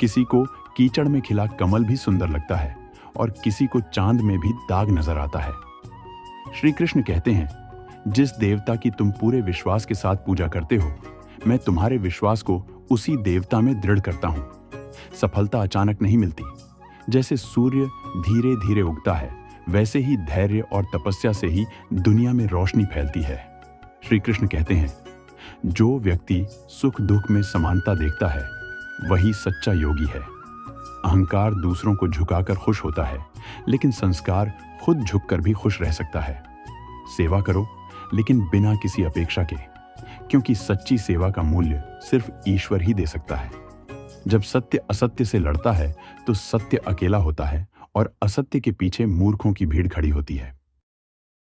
किसी को कीचड़ में खिला कमल भी सुंदर लगता है और किसी को चांद में भी दाग नजर आता है। श्री कृष्ण कहते हैं, जिस देवता की तुम पूरे विश्वास के साथ पूजा करते हो, मैं तुम्हारे विश्वास को उसी देवता में दृढ़ करता हूं। सफलता अचानक नहीं मिलती। जैसे सूर्य धीरे धीरे उगता है, वैसे ही धैर्य और तपस्या से ही दुनिया में रोशनी फैलती है। श्री कृष्ण कहते हैं, जो व्यक्ति सुख दुख में समानता देखता है, वही सच्चा योगी है। अहंकार दूसरों को झुकाकर खुश होता है, लेकिन संस्कार खुद झुककर भी खुश रह सकता है। सेवा करो, लेकिन बिना किसी अपेक्षा के, क्योंकि सच्ची सेवा का मूल्य सिर्फ ईश्वर ही दे सकता है। जब सत्य असत्य से लड़ता है तो सत्य अकेला होता है और असत्य के पीछे मूर्खों की भीड़ खड़ी होती है।